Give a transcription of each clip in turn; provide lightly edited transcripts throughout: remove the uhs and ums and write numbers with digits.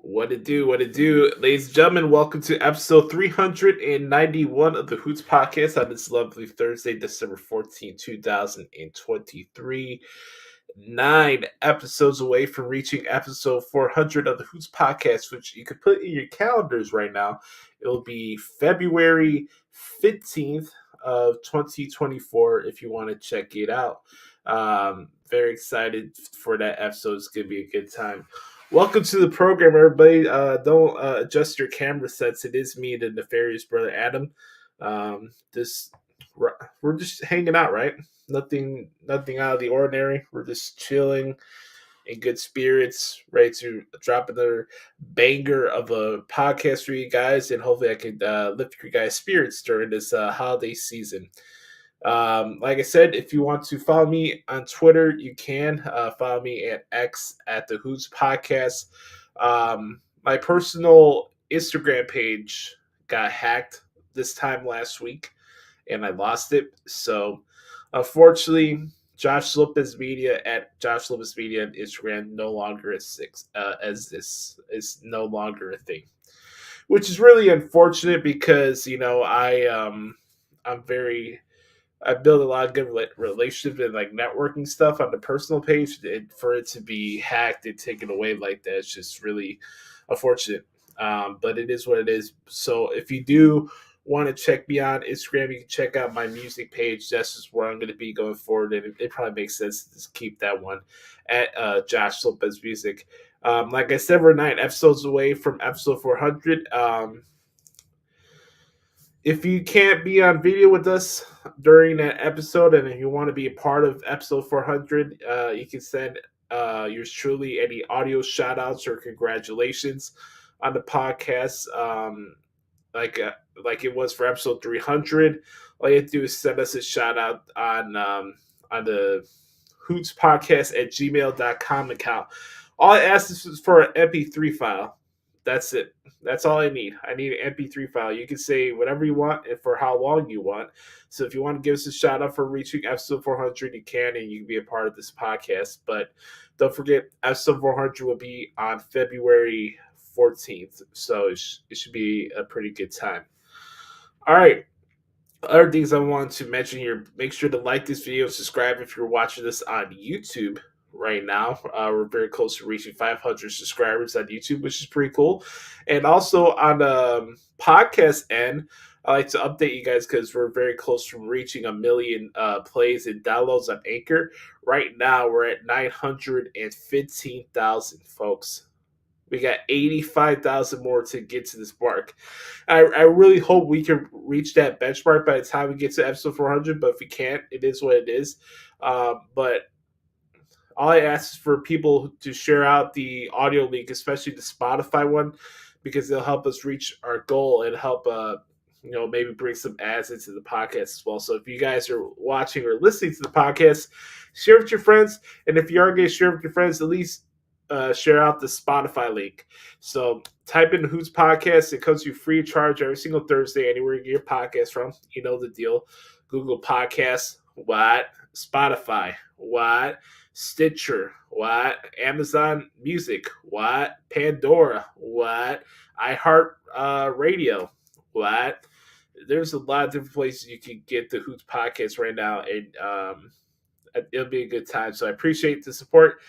What it do, ladies and gentlemen? Welcome to episode 391 of the Hoots Podcast on this lovely Thursday, December 14th, 2023. 9 episodes away from reaching episode 400 of the Hoots Podcast, which you could put in your calendars right now. It'll be February 15th of 2024 if you want to check it out. Very excited for that episode. It's going to be a good time. Welcome to the program, everybody. Don't adjust your camera sets. It is me, the nefarious brother Adam. We're just hanging out, right? Nothing out of the ordinary. We're just chilling in good spirits, ready to drop another banger of a podcast for you guys, and hopefully I can lift your guys' spirits during this holiday season. Like I said, if you want to follow me on Twitter, you can follow me at X at the Hoots Podcast. My personal Instagram page got hacked this time last week, and I lost it. So, unfortunately, Joshie Lopez Media at Joshie Lopez Media on Instagram no longer exists, as this is no longer a thing, which is really unfortunate because I build a lot of good relationships and like networking stuff on the personal page, and for it to be hacked and taken away like that, it's just really unfortunate. But it is what it is. So if you do want to check me on Instagram, you can check out my music page. That's just where I'm going to be going forward, and it probably makes sense to just keep that one at Josh Lopez Music. Like I said, we're 9 episodes away from episode 400. If you can't be on video with us during that episode, and if you want to be a part of episode 400, you can send yours truly any audio shout outs or congratulations on the podcast. Like it was for episode 300. All you have to do is send us a shout out on the Hoots Podcast at gmail.com account. All I ask is for an MP3 file. That's it. That's all I need. I need an MP3 file. You can say whatever you want and for how long you want. So if you want to give us a shout out for reaching episode 400, you can, and you can be a part of this podcast. But don't forget, episode 400 will be on February 14th. So it should be a pretty good time. All right. Other things I want to mention here, make sure to like this video, subscribe if you're watching this on YouTube right now. We're very close to reaching 500 subscribers on YouTube, which is pretty cool. And also on the podcast end, I like to update you guys because we're very close to reaching 1 million plays and downloads on Anchor. Right now, we're at 915,000, folks. We got 85,000 more to get to this mark. I really hope we can reach that benchmark by the time we get to episode 400, but if we can't, it is what it is. But all I ask is for people to share out the audio link, especially the Spotify one, because it'll help us reach our goal and help maybe bring some ads into the podcast as well. So if you guys are watching or listening to the podcast, share with your friends. And if you are going to share with your friends, at least share out the Spotify link. So type in Hoots Podcast. It comes to you free of charge every single Thursday, anywhere you get your podcast from. You know the deal. Google Podcasts, what? Spotify, what? Stitcher, what? Amazon Music, what? Pandora, what? iHeart Radio, what? There's a lot of different places you can get the Hoots Podcast right now, and it'll be a good time. So I appreciate the support,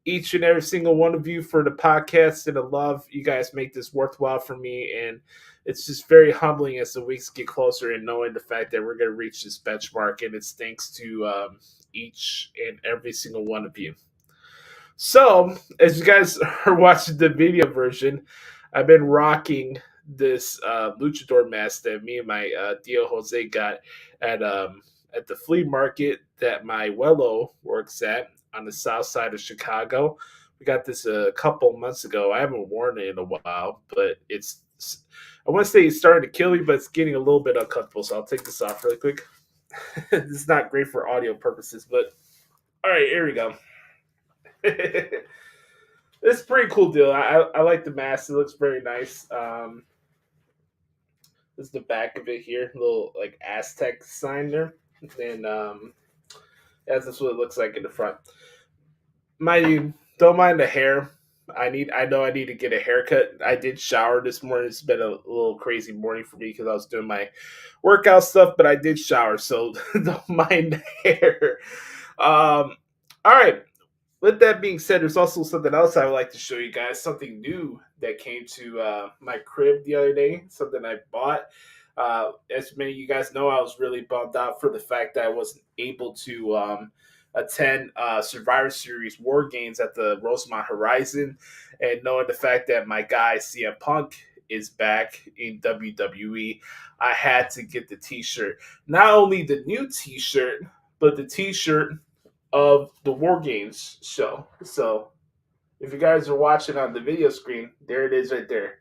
each and every single one of you, for the podcast and the love. You guys make this worthwhile for me, and it's just very humbling as the weeks get closer and knowing the fact that we're going to reach this benchmark, and it's thanks to each and every single one of you. So, as you guys are watching the video version, I've been rocking this luchador mask that me and my Dio Jose got at the flea market that my Wello works at on the south side of Chicago. We got this a couple months ago. I haven't worn it in a while, but I want to say it's starting to kill me, but it's getting a little bit uncomfortable, so I'll take this off really quick. This is not great for audio purposes, but all right, here we go. It's a pretty cool deal. I like the mask. It looks very nice. This is the back of it here, little like Aztec sign there, and that's what it looks like in the front. Mind you, don't mind the hair. I know I need to get a haircut. I did shower this morning. It's been a little crazy morning for me because I was doing my workout stuff, but I did shower, so don't mind the hair. All right. With that being said, there's also something else I would like to show you guys. Something new that came to my crib the other day. Something I bought. As many of you guys know, I was really bummed out for the fact that I wasn't able to attend Survivor Series War Games at the Rosemont Horizon, and knowing the fact that my guy CM Punk is back in WWE, I had to get the T-shirt. Not only the new T-shirt, but the T-shirt of the War Games show. So if you guys are watching on the video screen, there it is right there.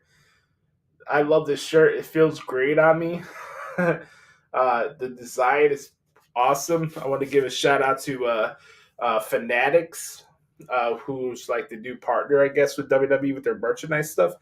I love this shirt. It feels great on me. The design is awesome. I want to give a shout out to Fanatics, who's like the new partner, I guess, with WWE with their merchandise stuff.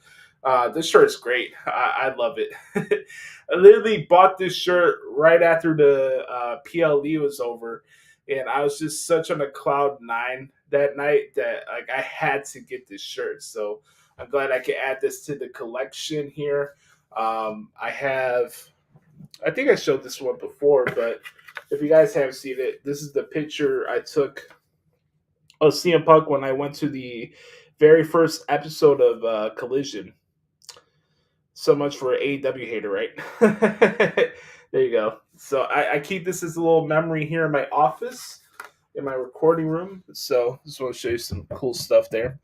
This shirt is great. I love it. I literally bought this shirt right after the PLE was over, and I was just such on a cloud nine that night that like I had to get this shirt. So I'm glad I could add this to the collection here. I think I showed this one before, but if you guys haven't seen it, this is the picture I took of CM Punk when I went to the very first episode of Collision. So much for AEW hater, right? There you go. So I keep this as a little memory here in my office, in my recording room. So just want to show you some cool stuff there.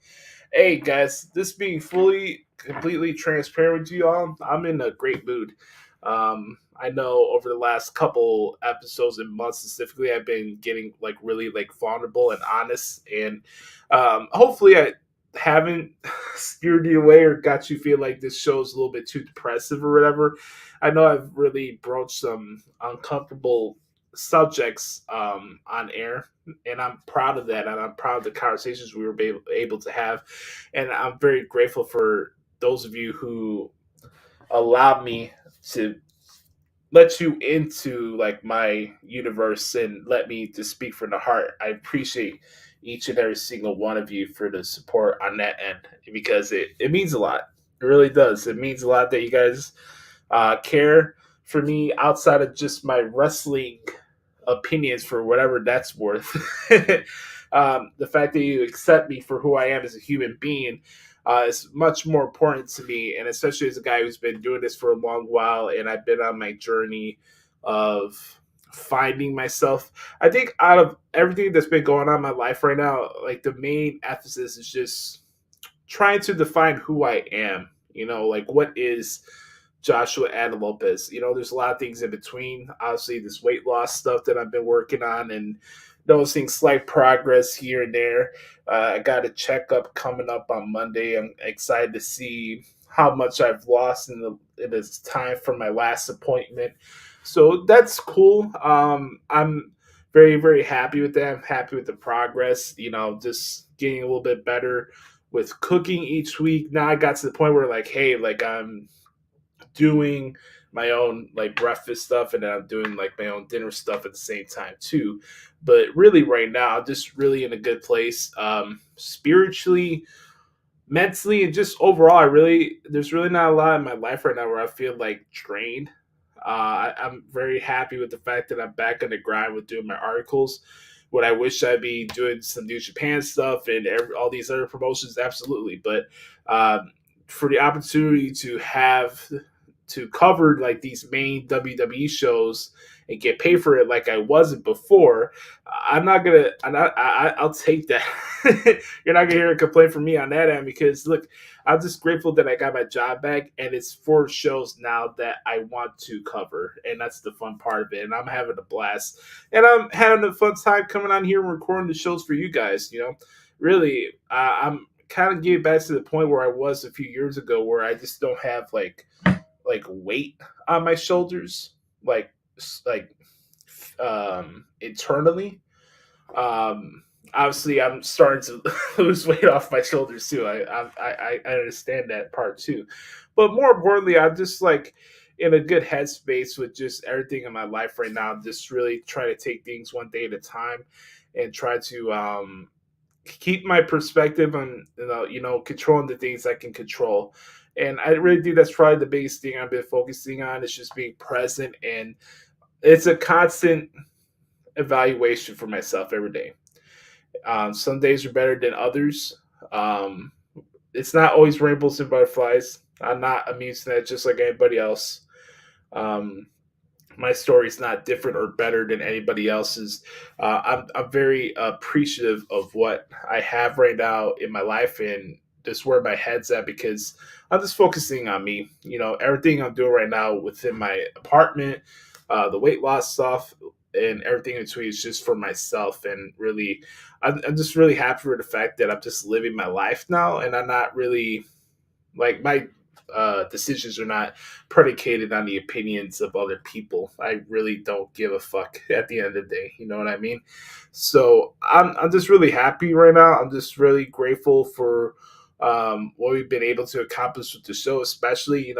Hey guys, this being completely transparent with you all, I'm in a great mood. I know over the last couple episodes and months specifically, I've been getting like really like vulnerable and honest, and hopefully I haven't steered you away or got you feel like this show is a little bit too depressive or whatever. I know I've really broached some uncomfortable subjects on air, and I'm proud of that, and I'm proud of the conversations we were able to have, and I'm very grateful for those of you who allowed me to let you into like my universe and let me to speak from the heart. I appreciate each and every single one of you for the support on that end, because it means a lot. It really does. It means a lot that you guys care for me outside of just my wrestling opinions, for whatever that's worth. The fact that you accept me for who I am as a human being is much more important to me, and especially as a guy who's been doing this for a long while, and I've been on my journey of finding myself. I think out of everything that's been going on in my life right now, like the main emphasis is just trying to define who I am. You know, like what is Joshua Adam Lopez? You know, there's a lot of things in between. Obviously, this weight loss stuff that I've been working on and noticing slight progress here and there. I got a checkup coming up on Monday. I'm excited to see how much I've lost in this time from my last appointment. So that's cool. I'm very, very happy with that. I'm happy with the progress. You know, just getting a little bit better with cooking each week. Now I got to the point where like, hey, like I'm doing my own like breakfast stuff, and then I'm doing like my own dinner stuff at the same time too. But really right now I'm just really in a good place, spiritually, mentally, and just overall. There's really not a lot in my life right now where I feel like drained. I'm very happy with the fact that I'm back on the grind with doing my articles. Would I wish I'd be doing some New Japan stuff and all these other promotions? Absolutely. But for the opportunity to have to cover like these main WWE shows and get paid for it like I wasn't before, I'll take that. You're not gonna hear a complaint from me on that end, because look, I'm just grateful that I got my job back, and it's 4 shows now that I want to cover, and that's the fun part of it. And I'm having a blast, and I'm having a fun time coming on here and recording the shows for you guys. You know, really, I'm kind of getting back to the point where I was a few years ago, where I just don't have like weight on my shoulders, like internally. Obviously I'm starting to lose weight off my shoulders too. I understand that part too, but more importantly, I'm just like in a good headspace with just everything in my life right now. I'm just really trying to take things one day at a time and try to keep my perspective on controlling the things I can control. And I really think that's probably the biggest thing I've been focusing on is just being present, and it's a constant evaluation for myself every day. Some days are better than others. Um, it's not always rainbows and butterflies. I'm not immune to that, just like anybody else. Um, my story's not different or better than anybody else's. I'm very appreciative of what I have right now in my life and just where my head's at, because I'm just focusing on me. Everything I'm doing right now within my apartment, the weight loss stuff, and everything in between is just for myself. And really, I'm just really happy for the fact that I'm just living my life now, and I'm not really like my decisions are not predicated on the opinions of other people. I really don't give a fuck at the end of the day. You know what I mean? So I'm just really happy right now. I'm just really grateful for what we've been able to accomplish with the show, especially.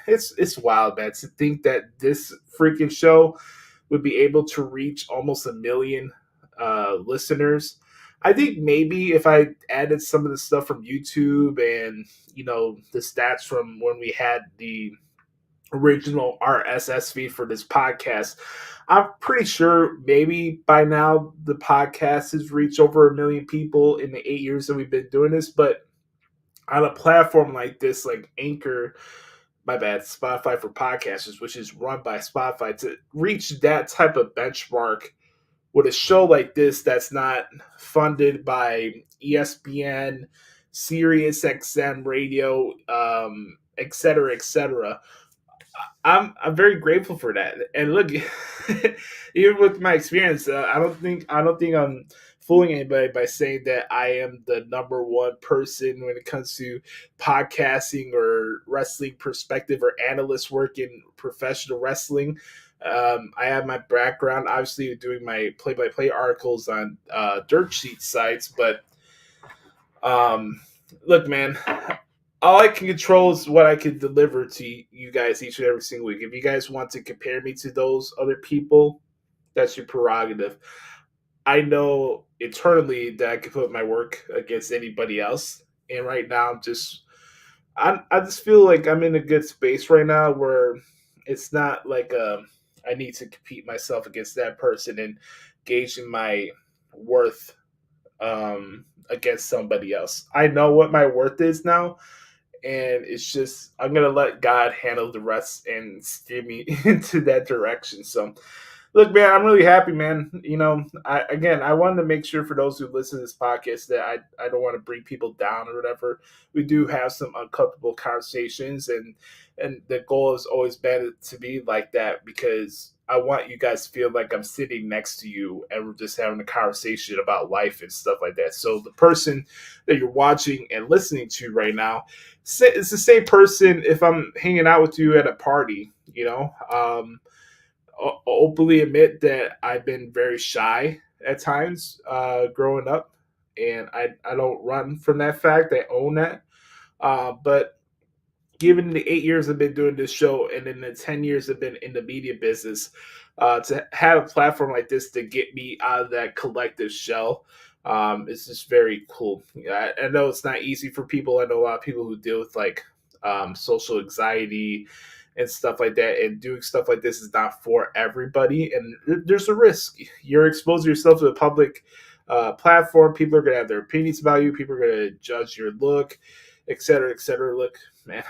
It's wild, man, to think that this freaking show would be able to reach almost 1 million listeners. I think maybe if I added some of the stuff from YouTube and the stats from when we had the original RSS feed for this podcast, I'm pretty sure maybe by now the podcast has reached over 1 million people in the 8 years that we've been doing this. But on a platform like this, like Anchor, my bad, Spotify for podcasters, which is run by Spotify, to reach that type of benchmark with a show like this that's not funded by ESPN, Sirius XM Radio, et cetera, et cetera. I'm very grateful for that. And look, even with my experience, I don't think I'm fooling anybody by saying that I am the number one person when it comes to podcasting or wrestling perspective or analyst work in professional wrestling. I have my background, obviously, doing my play-by-play articles on dirt sheet sites, but um, look, man, all I can control is what I can deliver to you guys each and every single week. If you guys want to compare me to those other people, that's your prerogative. I know eternally that I can put my work against anybody else, and right now I just feel like I'm in a good space right now where it's not like I need to compete myself against that person and gauging my worth against somebody else. I know what my worth is now, and it's just I'm gonna let God handle the rest and steer me into that direction. So look, man, I'm really happy, man. I wanted to make sure for those who listen to this podcast that I don't want to bring people down or whatever. We do have some uncomfortable conversations, and the goal has always been to be like that, because I want you guys to feel like I'm sitting next to you and we're just having a conversation about life and stuff like that. So the person that you're watching and listening to right now, it's the same person if I'm hanging out with you at a party. Openly admit that I've been very shy at times growing up, and I don't run from that fact. I own that. But given the 8 years I've been doing this show, and then the 10 years I've been in the media business, to have a platform like this to get me out of that collective shell, it's just very cool. I know it's not easy for people. I know a lot of people who deal with like social anxiety and stuff like that, and doing stuff like this is not for everybody, and there's a risk. You're exposing yourself to a public platform. People are going to have their opinions about you. People are going to judge your look, et cetera, et cetera. Look, man,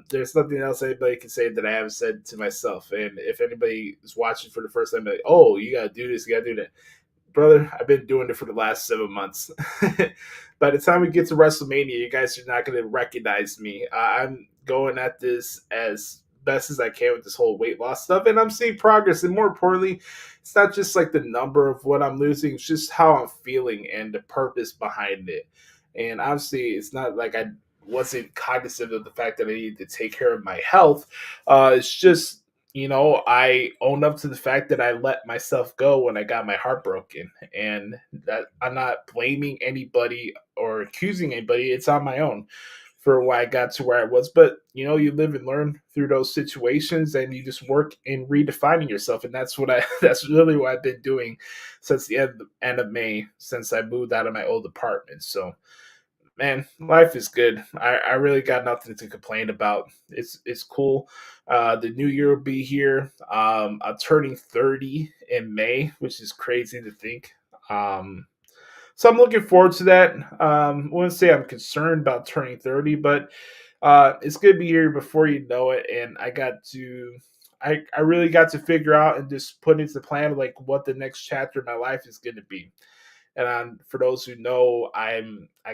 there's nothing else anybody can say that I haven't said to myself. And if anybody is watching for the first time, like, oh, you got to do this, you got to do that. Brother, I've been doing it for the last 7 months. By the time we get to WrestleMania, you guys are not going to recognize me. I'm going at this as best as I can with this whole weight loss stuff, and I'm seeing progress. And more importantly, it's not just like the number of what I'm losing, it's just how I'm feeling and the purpose behind it. And obviously, it's not like I wasn't cognizant of the fact that I needed to take care of my health. It's just, I own up to the fact that I let myself go when I got my heart broken, and that I'm not blaming anybody or accusing anybody. It's on my own. for why I got to where I was. But, you live and learn through those situations, and you just work in redefining yourself. And that's that's really what I've been doing since the end of May, since I moved out of my old apartment. So, man, life is good. I really got nothing to complain about. It's cool. The new year will be here. I'm turning 30 in May, which is crazy to think. So I'm looking forward to that. I wouldn't say I'm concerned about turning 30, but it's going to be here before you know it. And I really got to figure out and just put into plan like what the next chapter of my life is going to be. And for those who know, I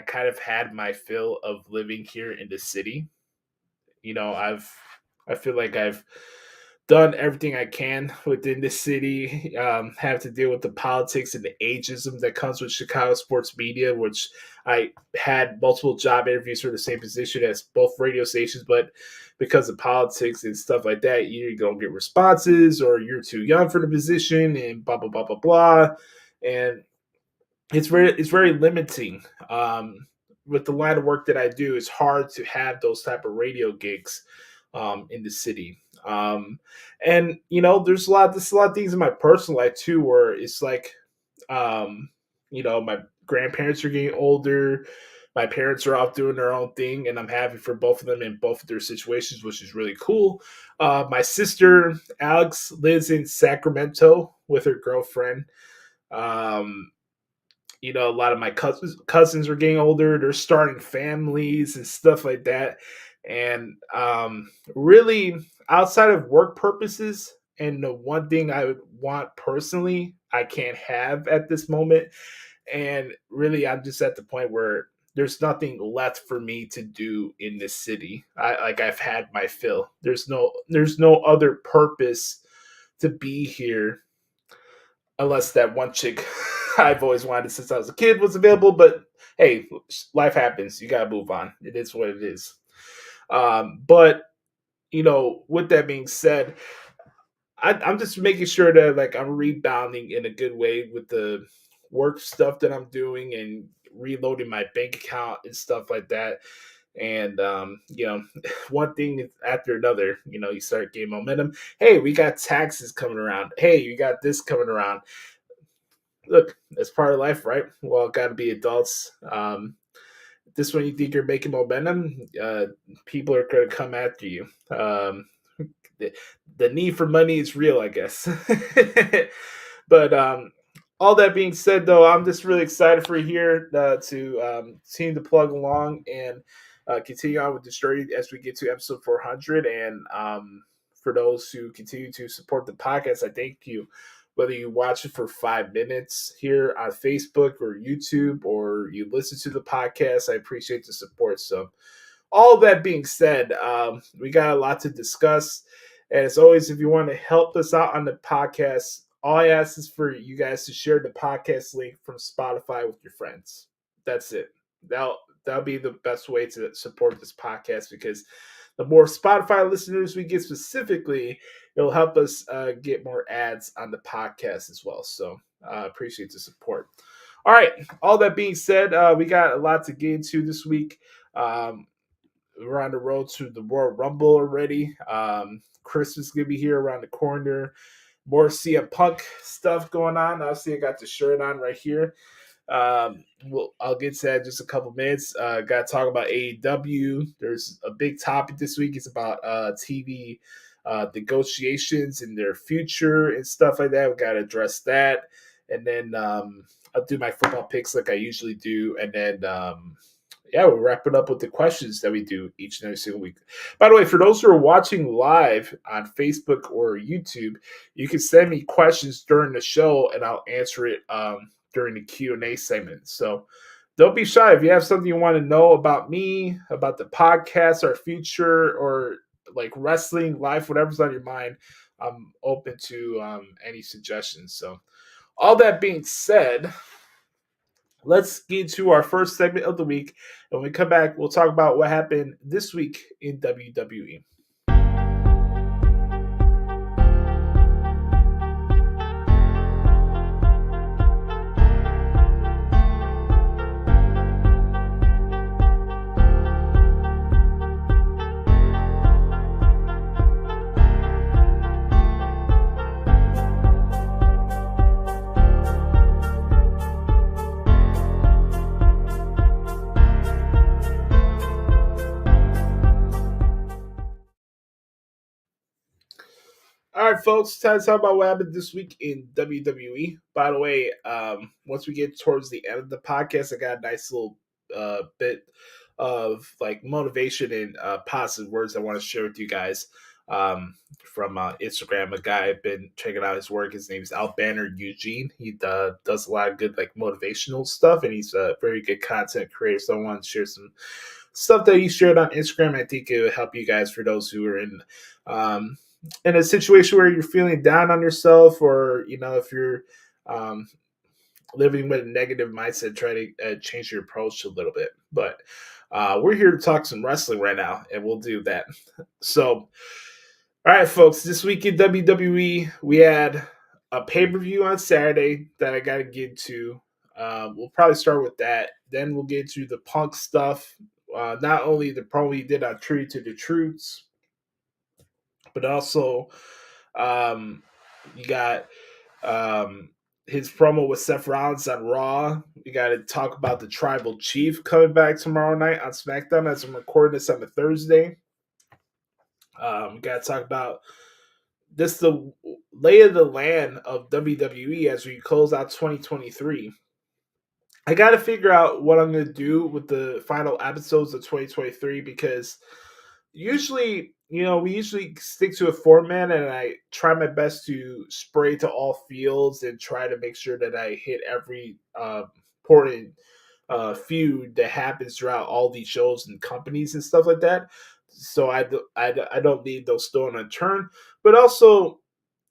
kind of had my fill of living here in the city. I feel like I've done everything I can within the city. Have to deal with the politics and the ageism that comes with Chicago sports media, which I had multiple job interviews for the same position as both radio stations, but because of politics and stuff like that, you don't get responses, or you're too young for the position, and blah blah blah blah blah. And it's very limiting. With the line of work that I do, it's hard to have those type of radio gigs in the city. And there's a lot of things in my personal life too, where it's like, my grandparents are getting older, my parents are out doing their own thing, and I'm happy for both of them in both of their situations, which is really cool. My sister Alex lives in Sacramento with her girlfriend. A lot of my cousins are getting older. They're starting families and stuff like that. And really, outside of work purposes, and the one thing I would want personally, I can't have at this moment. And really, I'm just at the point where there's nothing left for me to do in this city. I've had my fill. There's no other purpose to be here, unless that one chick I've always wanted since I was a kid was available. But hey, life happens. You gotta move on. It is what it is. But with that being said, I'm just making sure that like I'm rebounding in a good way with the work stuff that I'm doing and reloading my bank account and stuff like that. And one thing after another, you start getting momentum. Hey, we got taxes coming around. Hey, you got this coming around. Look, it's part of life, right? Well, got to be adults. This one, you think you're making momentum, people are going to come after you. The need for money is real, I guess. But all that being said, though, I'm just really excited for here to continue to plug along and continue on with the story as we get to episode 400. And for those who continue to support the podcast, I thank you. Whether you watch it for 5 minutes here on Facebook or YouTube, or you listen to the podcast, I appreciate the support. So all that being said, we got a lot to discuss. And as always, if you want to help us out on the podcast, all I ask is for you guys to share the podcast link from Spotify with your friends. That's it. That'll be the best way to support this podcast, because the more Spotify listeners we get specifically, it'll help us get more ads on the podcast as well. So appreciate the support. All right. All that being said, we got a lot to get into this week. We're on the road to the Royal Rumble already. Christmas is going to be here around the corner. More CM Punk stuff going on. Obviously, I got the shirt on right here. I'll get to that in just a couple minutes. Got to talk about AEW. There's a big topic this week. It's about TV negotiations and their future and stuff like that. We got to address that. And then I'll do my football picks like I usually do. And then, we'll wrap it up with the questions that we do each and every single week. By the way, for those who are watching live on Facebook or YouTube, you can send me questions during the show and I'll answer it during the Q&A segment. So don't be shy. If you have something you want to know about me, about the podcast, our future, or like wrestling, life, whatever's on your mind, I'm open to any suggestions. So all that being said, let's get to our first segment of the week. And when we come back, we'll talk about what happened this week in WWE. All right, folks, time to talk about what happened this week in WWE. By the way, once we get towards the end of the podcast, I got a nice little bit of like motivation and positive words I want to share with you guys from Instagram. A guy I've been checking out his work. His name is Al Banner Eugene. He does a lot of good like motivational stuff, and he's a very good content creator. So I want to share some stuff that he shared on Instagram. I think it would help you guys for those who are um, in a situation where you're feeling down on yourself, or if you're um, living with a negative mindset, try to change your approach a little bit. But we're here to talk some wrestling right now, and we'll do that. So, all right, folks, this week in WWE, we had a pay-per-view on Saturday that I got to get to. We'll probably start with that. Then we'll get to the Punk stuff. Not only the promo he did on Tribute to the Troops, but also you got his promo with Seth Rollins on Raw. We got to talk about the Tribal Chief coming back tomorrow night on SmackDown as I'm recording this on a Thursday. We got to talk about the lay of the land of WWE as we close out 2023. I got to figure out what I'm going to do with the final episodes of 2023 because usually, we usually stick to a format, and I try my best to spray to all fields and try to make sure that I hit every important feud that happens throughout all these shows and companies and stuff like that. So I don't need those stone unturned. But also,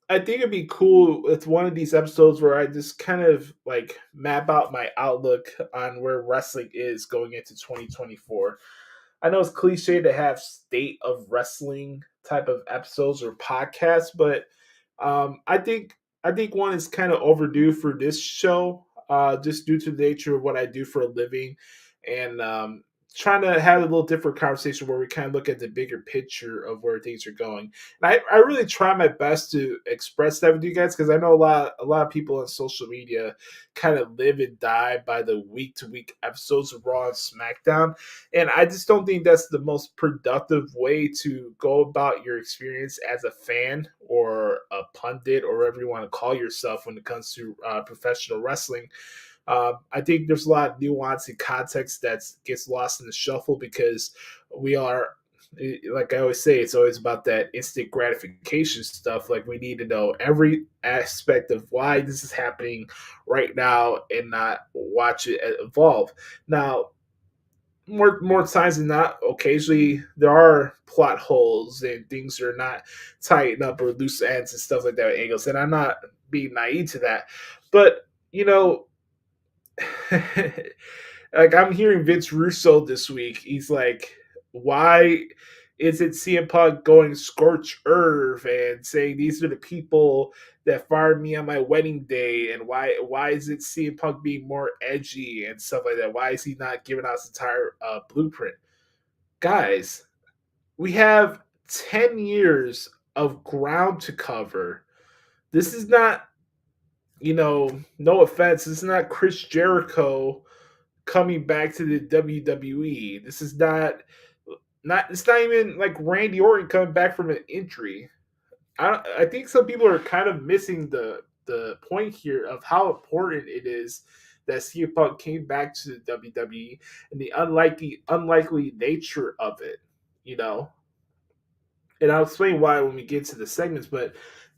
I think it'd be cool with one of these episodes where I just kind of like map out my outlook on where wrestling is going into 2024. I know it's cliche to have state of wrestling type of episodes or podcasts, but I think one is kind of overdue for this show, just due to the nature of what I do for a living, and trying to have a little different conversation where we kind of look at the bigger picture of where things are going. And I really try my best to express that with you guys because I know a lot of people on social media kind of live and die by the week to week episodes of Raw and SmackDown, and I just don't think that's the most productive way to go about your experience as a fan or a pundit or whatever you want to call yourself when it comes to professional wrestling. I think there's a lot of nuance and context that gets lost in the shuffle because we are, like I always say, it's always about that instant gratification stuff. Like we need to know every aspect of why this is happening right now and not watch it evolve. Now, more times than not, occasionally there are plot holes and things are not tightened up or loose ends and stuff like that with angles. And I'm not being naive to that, but like I'm hearing Vince Russo this week. He's like, why is it CM Punk going scorch earth and saying these are the people that fired me on my wedding day, and why is it CM Punk being more edgy and stuff like that? Why is he not giving us entire blueprint? Guys, we have 10 years of ground to cover. This is not, no offense, this is not Chris Jericho coming back to the WWE. This is it's not even like Randy Orton coming back from an injury. I think some people are kind of missing the point here of how important it is that CM Punk came back to the WWE and the unlikely nature of it, And I'll explain why when we get to the segments, but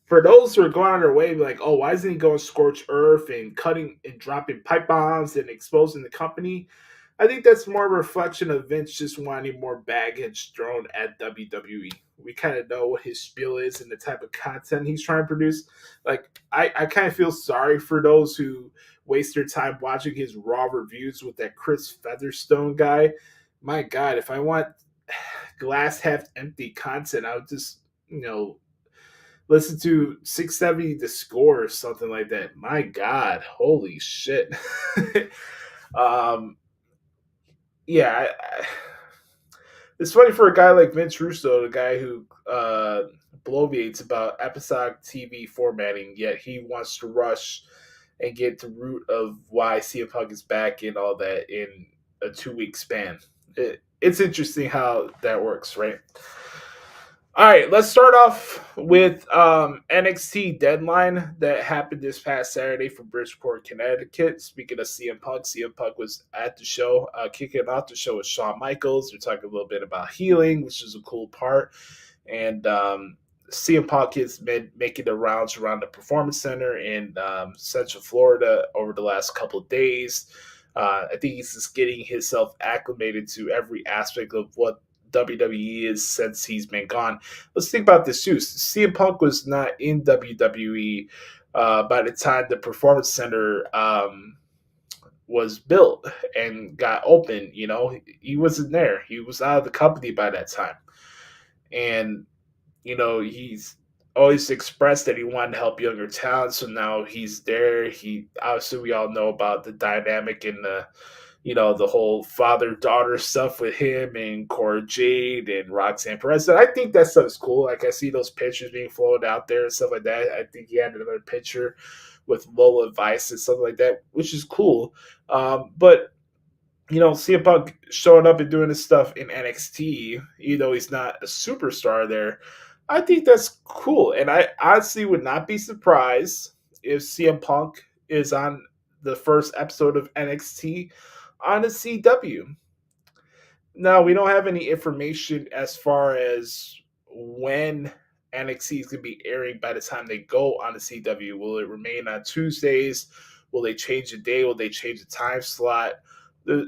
for those who are going on their way, like, oh, why isn't he going scorch earth and cutting and dropping pipe bombs and exposing the company? I think that's more a reflection of Vince just wanting more baggage thrown at WWE. We kind of know what his spiel is and the type of content he's trying to produce. Like, I kind of feel sorry for those who waste their time watching his Raw reviews with that Chris Featherstone guy. My God, if I want glass half empty content, I would just, listen to 670 The Score or something like that. My God, holy shit. Yeah, it's funny for a guy like Vince Russo, the guy who bloviates about episodic TV formatting, yet he wants to rush and get to the root of why CM Punk is back and all that in a 2-week span. It's interesting how that works, right? All right, let's start off with NXT Deadline that happened this past Saturday from Bridgeport, Connecticut. Speaking of CM Punk was at the show. Kicking off the show with Shawn Michaels. We're talking a little bit about healing, which is a cool part. And CM Punk has been making the rounds around the Performance Center in Central Florida over the last couple of days. I think he's just getting himself acclimated to every aspect of what WWE is since he's been gone. Let's think about this too. CM Punk was not in WWE by the time the Performance Center was built and got open. You know, he wasn't there. He was out of the company by that time, and you know, he's always expressed that he wanted to help younger talent. So now he's there. He obviously we all know about the dynamic and the the whole father daughter stuff with him and Cora Jade and Roxanne Perez. And I think that stuff is cool. Like I see those pictures being floated out there and stuff like that. I think he had another picture with Lola Vice and something like that, which is cool. But CM Punk showing up and doing his stuff in NXT, even though he's not a superstar there, I think that's cool. And I honestly would not be surprised if CM Punk is on the first episode of NXT on the CW. Now, we don't have any information as far as when NXT is going to be airing by the time they go on the CW. Will it remain on Tuesdays? Will they change the day? Will they change the time slot?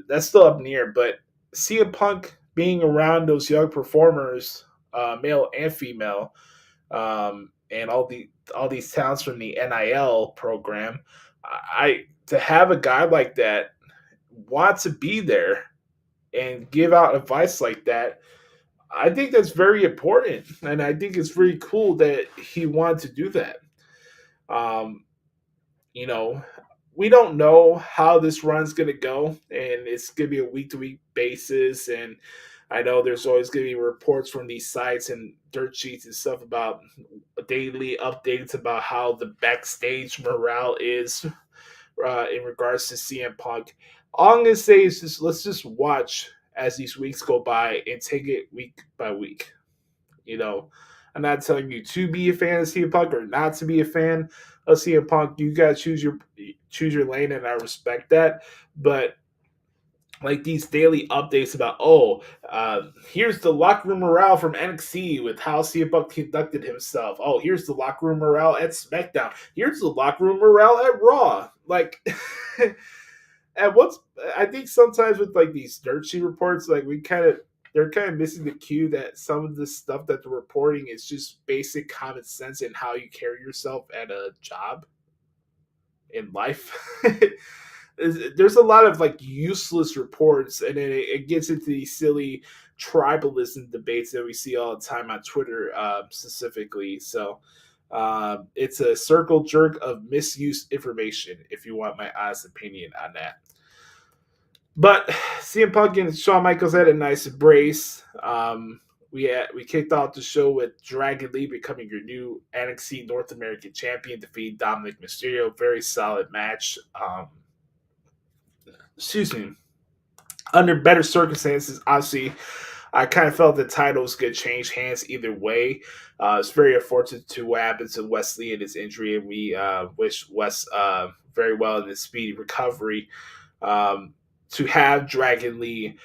That's still up in the air. But CM Punk being around those young performers, male and female, and all these talents from the NIL program, I to have a guy like that want to be there and give out advice like that, I think that's very important, and I think it's very cool that he wanted to do that. Um, you know, we don't know how this run's going to go, and it's going to be a week to week basis. And I know there's always going to be reports from these sites and dirt sheets and stuff about daily updates about how the backstage morale is in regards to CM Punk. All I'm going to say is just let's just watch as these weeks go by and take it week by week. You know, I'm not telling you to be a fan of CM Punk or not to be a fan of CM Punk. You gotta choose your lane, and I respect that. But like these daily updates about here's the locker room morale from NXT with how CM Punk conducted himself. Oh, here's the locker room morale at SmackDown. Here's the locker room morale at Raw. Like, and what's I think sometimes with like these dirt sheet reports, like they're kind of missing the cue that some of the stuff that they're reporting is just basic common sense in how you carry yourself at a job in life. There's a lot of like useless reports, and then it gets into these silly tribalism debates that we see all the time on Twitter, specifically. So it's a circle jerk of misused information, if you want my honest opinion on that. But CM Punk and Shawn Michaels had a nice embrace. We kicked off the show with Dragon Lee becoming your new NXT North American champion, defeating Dominic Mysterio. Very solid match. Excuse me. Under better circumstances, obviously, I kind of felt the titles could change hands either way. It's very unfortunate to what happened to Wesley and his injury, and we wish Wes very well in his speedy recovery. To have Dragon Lee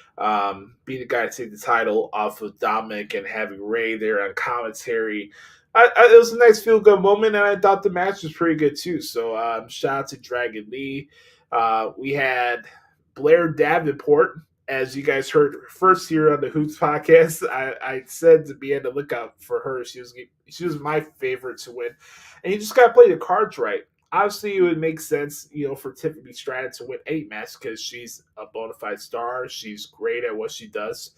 be the guy to take the title off of Dominic and having Ray there on commentary, it was a nice feel-good moment, and I thought the match was pretty good too. So shout out to Dragon Lee. We had Blair Davenport, as you guys heard first here on the Hoots podcast. I said to be on the lookout for her. She was my favorite to win, and you just got to play the cards right. Obviously, it would make sense, for Tiffany Stratton to win any match because she's a bona fide star. She's great at what she does.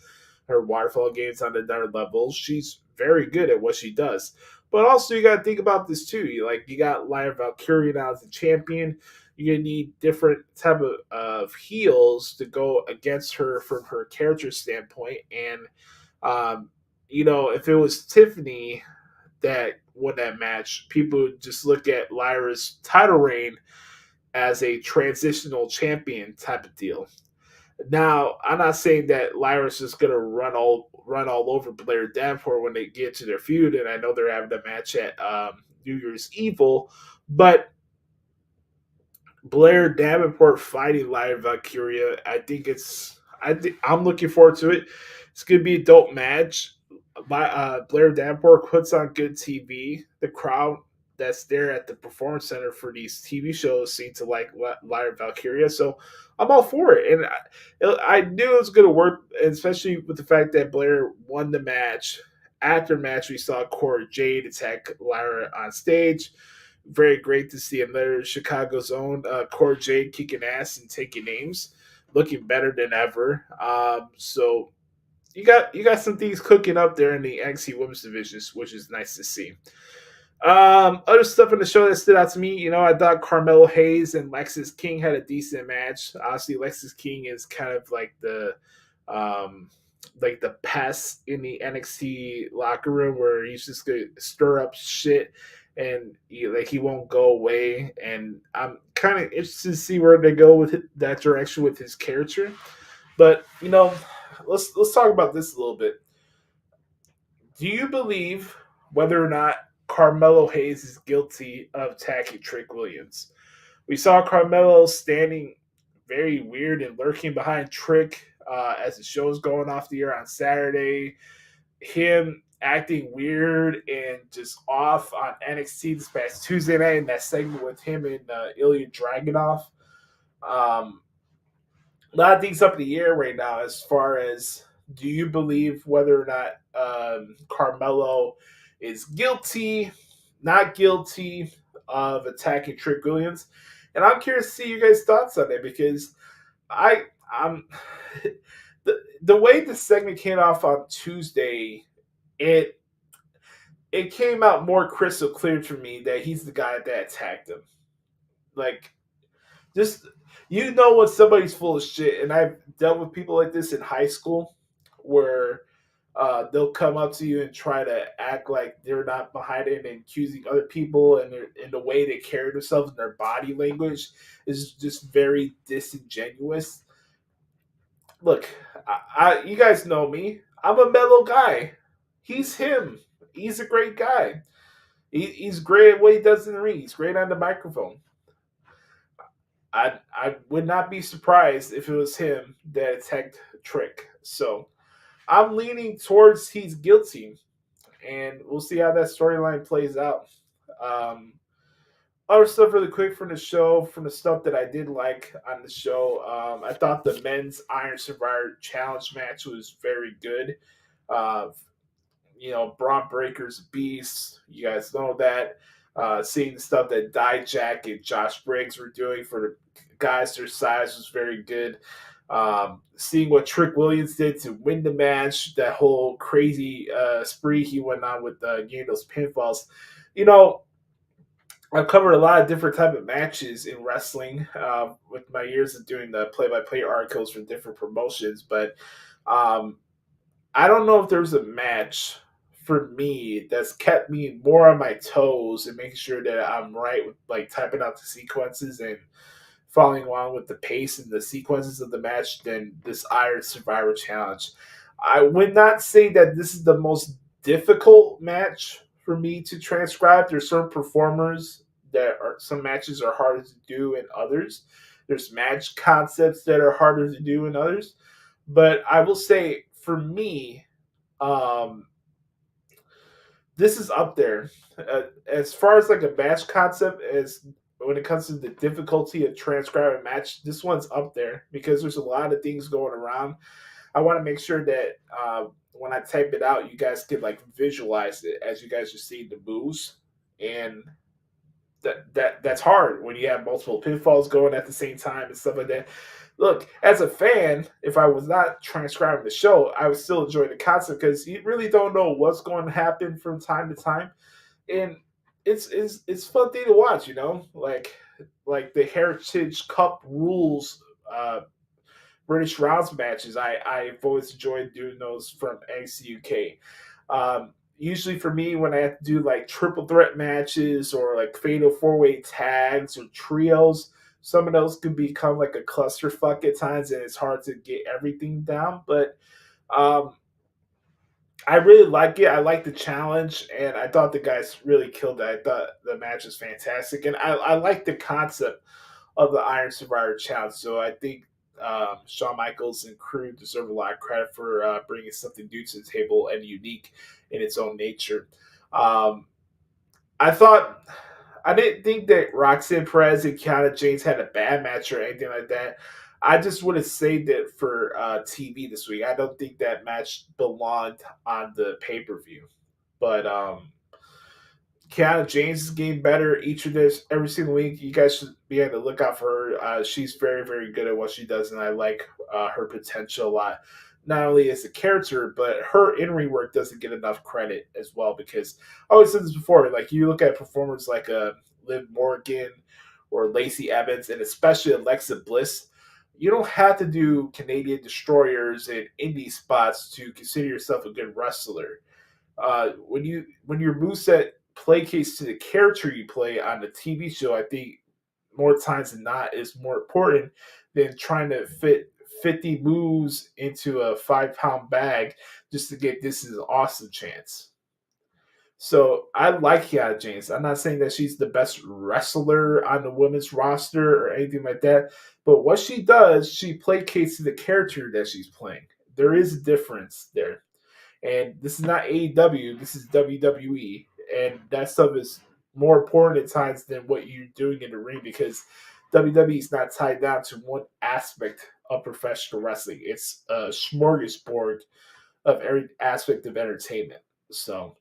Her waterfall game's on another level. She's very good at what she does. But also, you got to think about this too. You got Lyra Valkyria now as the champion. You're gonna need different type of heels to go against her from her character standpoint. And if it was Tiffany that won that match, people would just look at Lyra's title reign as a transitional champion type of deal. Now, I'm not saying that Lyra's just gonna run all over Blair Davenport when they get to their feud, and I know they're having a match at New Year's Evil, but Blair Davenport fighting Lyra Valkyria, I'm looking forward to it. It's gonna be a dope match. Blair Davenport puts on good TV. The crowd that's there at the performance center for these TV shows seem to like Lyra Valkyria, so I'm all for it. And I knew it was gonna work, especially with the fact that Blair won the match. After match, we saw Cora Jade attack Lyra on stage. Very great to see another Chicago's own Cora Jade kicking ass and taking names, looking better than ever. So you got some things cooking up there in the NXT Women's Division, which is nice to see. Other stuff in the show that stood out to me, I thought Carmelo Hayes and Lexis King had a decent match. Obviously, Lexis King is kind of um, like the pest in the NXT locker room where he's just gonna stir up shit and he won't go away. And I'm kind of interested to see where they go with that direction with his character. But let's talk about this a little bit. Do you believe whether or not Carmelo Hayes is guilty of attacking Trick Williams? We saw Carmelo standing very weird and lurking behind Trick as the show's going off the air on Saturday. Him acting weird and just off on NXT this past Tuesday night in that segment with him and Ilya Dragunov. A lot of things up in the air right now as far as do you believe whether or not Carmelo is guilty, not guilty of attacking Trick Williams? And I'm curious to see you guys' thoughts on it because I'm the way the segment came off on Tuesday, it came out more crystal clear to me that he's the guy that attacked him. Like, just when somebody's full of shit, and I've dealt with people like this in high school, where they'll come up to you and try to act like they're not behind it and accusing other people, and in the way they carry themselves and their body language is just very disingenuous. Look, you guys know me. I'm a mellow guy. He's him. He's a great guy. He's great at what he does in the ring. He's great on the microphone. I would not be surprised if it was him that attacked Trick. So I'm leaning towards he's guilty, and we'll see how that storyline plays out. Um, Other stuff really quick from the show, from the stuff that I did like on the show. I thought the men's Iron Survivor Challenge match was very good. Uh, Braun Breaker's beast. You guys know that. Seeing the stuff that Dijak and Josh Briggs were doing for the guys their size was very good. Seeing what Trick Williams did to win the match, that whole crazy spree he went on with getting those pinfalls. I've covered a lot of different type of matches in wrestling with my years of doing the play-by-play articles for different promotions, but I don't know if there's a match for me that's kept me more on my toes and making sure that I'm right with like typing out the sequences and following along with the pace and the sequences of the match than this Iron Survivor Challenge. I would not say that this is the most difficult match for me to transcribe. There's certain performers that are some matches are harder to do than others. There's match concepts that are harder to do than others. But I will say for me, this is up there as far as like a match concept as when it comes to the difficulty of transcribing a match. This one's up there because there's a lot of things going around. I want to make sure that when I type it out, you guys can like visualize it as you guys are seeing the moves, and that's hard when you have multiple pinfalls going at the same time and stuff like that. Look, as a fan, if I was not transcribing the show, I would still enjoy the concept because you really don't know what's going to happen from time to time, and it's fun thing to watch. Like the Heritage Cup rules. British rounds matches. I've always enjoyed doing those from NXT UK. Usually for me, when I have to do like triple threat matches or like fatal 4-way tags or trios, Some of those could become like a clusterfuck at times, and it's hard to get everything down. But um, I really like it. I like the challenge, and I thought the guys really killed it. I thought the match was fantastic, and I like the concept of the Iron Survivor Challenge. So I think Shawn Michaels and crew deserve a lot of credit for bringing something new to the table and unique in its own nature. Um, I thought I didn't think that Roxanne Perez and Kiana James had a bad match or anything like that. I just would have saved it for TV this week. I don't think that match belonged on the pay per view. But Kiana James is getting better each of this every single week. You guys should be able to look out for her. She's very, very good at what she does, and I like her potential a lot. Not only as a character, but her in-ring work doesn't get enough credit as well. Because I always said this before, like you look at performers like Liv Morgan or Lacey Evans, and especially Alexa Bliss. You don't have to do Canadian destroyers and indie spots to consider yourself a good wrestler. When your moveset placates to the character you play on the TV show, I think more times than not is more important than trying to fit 50 moves into a 5 pound bag just to get this is an awesome chance. So I like Kiana James. I'm not saying that she's the best wrestler on the women's roster or anything like that, but what she does, she placates to the character that she's playing. There is a difference there. And this is not AEW, this is WWE. And that stuff is more important at times than what you're doing in the ring because WWE is not tied down to one aspect of professional wrestling. It's a smorgasbord of every aspect of entertainment. So,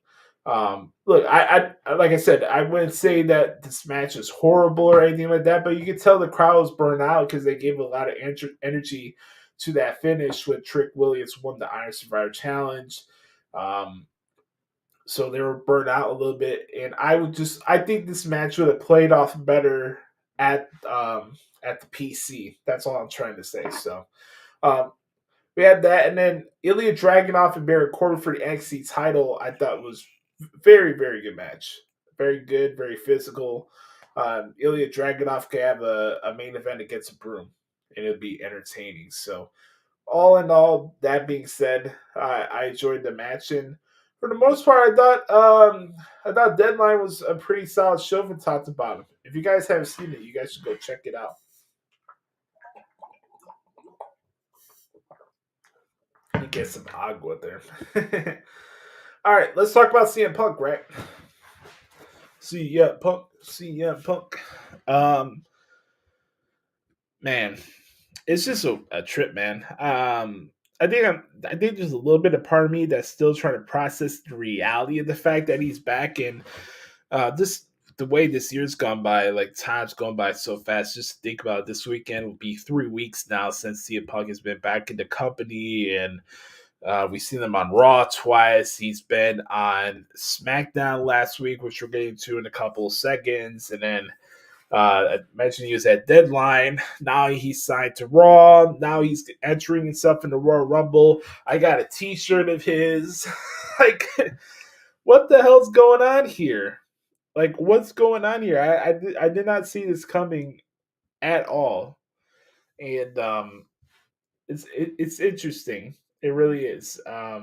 look, I like I said, I wouldn't say that this match is horrible or anything like that, but you can tell the crowd was burned out because they gave a lot of energy to that finish when Trick Williams won the Iron Survivor Challenge. Um, so they were burnt out a little bit, and I think this match would have played off better at the PC. That's all I'm trying to say. So um, we had that, and then Ilya Dragunov and Baron Corbin for the NXT title. I thought was very, very good match. Very good, very physical. Ilya Dragunov could have a main event against a broom, and it'd be entertaining. So all in all, that being said, I enjoyed the match, and for the most part, I thought Deadline was a pretty solid show from top to bottom. If you guys haven't seen it, you guys should go check it out. Let me get some agua there. All right, let's talk about CM Punk, right? CM Punk. Man, it's just a trip, man. I think there's a little bit of part of me that's still trying to process the reality of the fact that he's back, and this the way this year's gone by, like time's gone by so fast. Just think about it, this weekend will be 3 weeks now since CM Punk has been back in the company, and we've seen him on Raw twice. He's been on SmackDown last week, which we're getting to in a couple of seconds, and then I mentioned he was at Deadline. Now he's signed to Raw. Now he's entering himself in the Royal Rumble. I got a T-shirt of his. Like, what the hell's going on here? Like, what's going on here? I did not see this coming at all, and it's interesting. It really is. I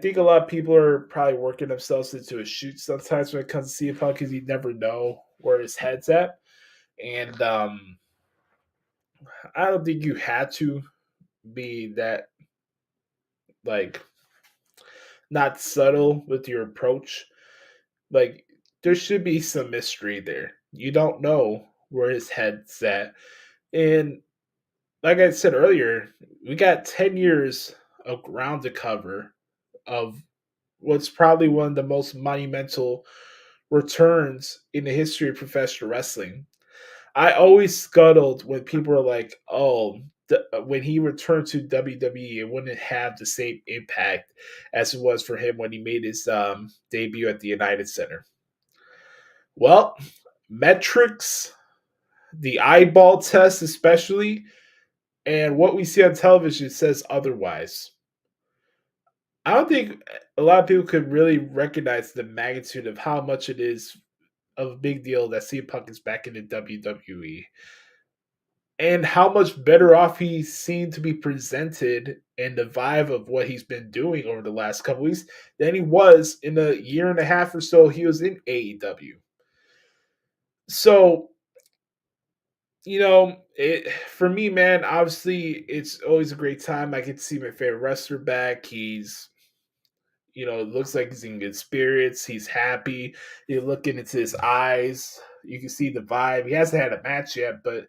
think a lot of people are probably working themselves into a shoot sometimes when it comes to CM Punk because you never know where his head's at. And I don't think you had to be that, like, not subtle with your approach. Like, there should be some mystery there. You don't know where his head's at. And like I said earlier, we got 10 years of ground to cover of what's probably one of the most monumental returns in the history of professional wrestling. I always scuttled when people were like, "Oh, when he returned to WWE, it wouldn't have the same impact as it was for him when he made his debut at the United Center." Well, metrics, the eyeball test, especially, and what we see on television says otherwise. I don't think a lot of people could really recognize the magnitude of how much it is of a big deal that CM Punk is back in the WWE, and how much better off he seemed to be presented and the vibe of what he's been doing over the last couple weeks than he was in a year and a half or so he was in AEW. So, for me, man, obviously it's always a great time. I get to see my favorite wrestler back. He's, it looks like he's in good spirits. He's happy. You're looking into his eyes. You can see the vibe. He hasn't had a match yet, but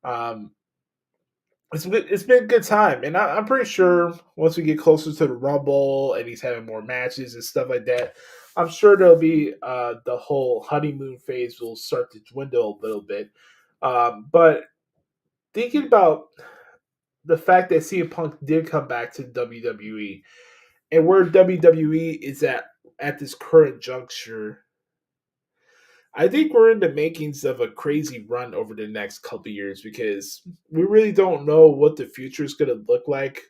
um, it's been a good time, and I'm pretty sure once we get closer to the Rumble and he's having more matches and stuff like that, I'm sure there'll be the whole honeymoon phase will start to dwindle a little bit. But thinking about the fact that CM Punk did come back to WWE and where WWE is at this current juncture, I think we're in the makings of a crazy run over the next couple of years because we really don't know what the future is going to look like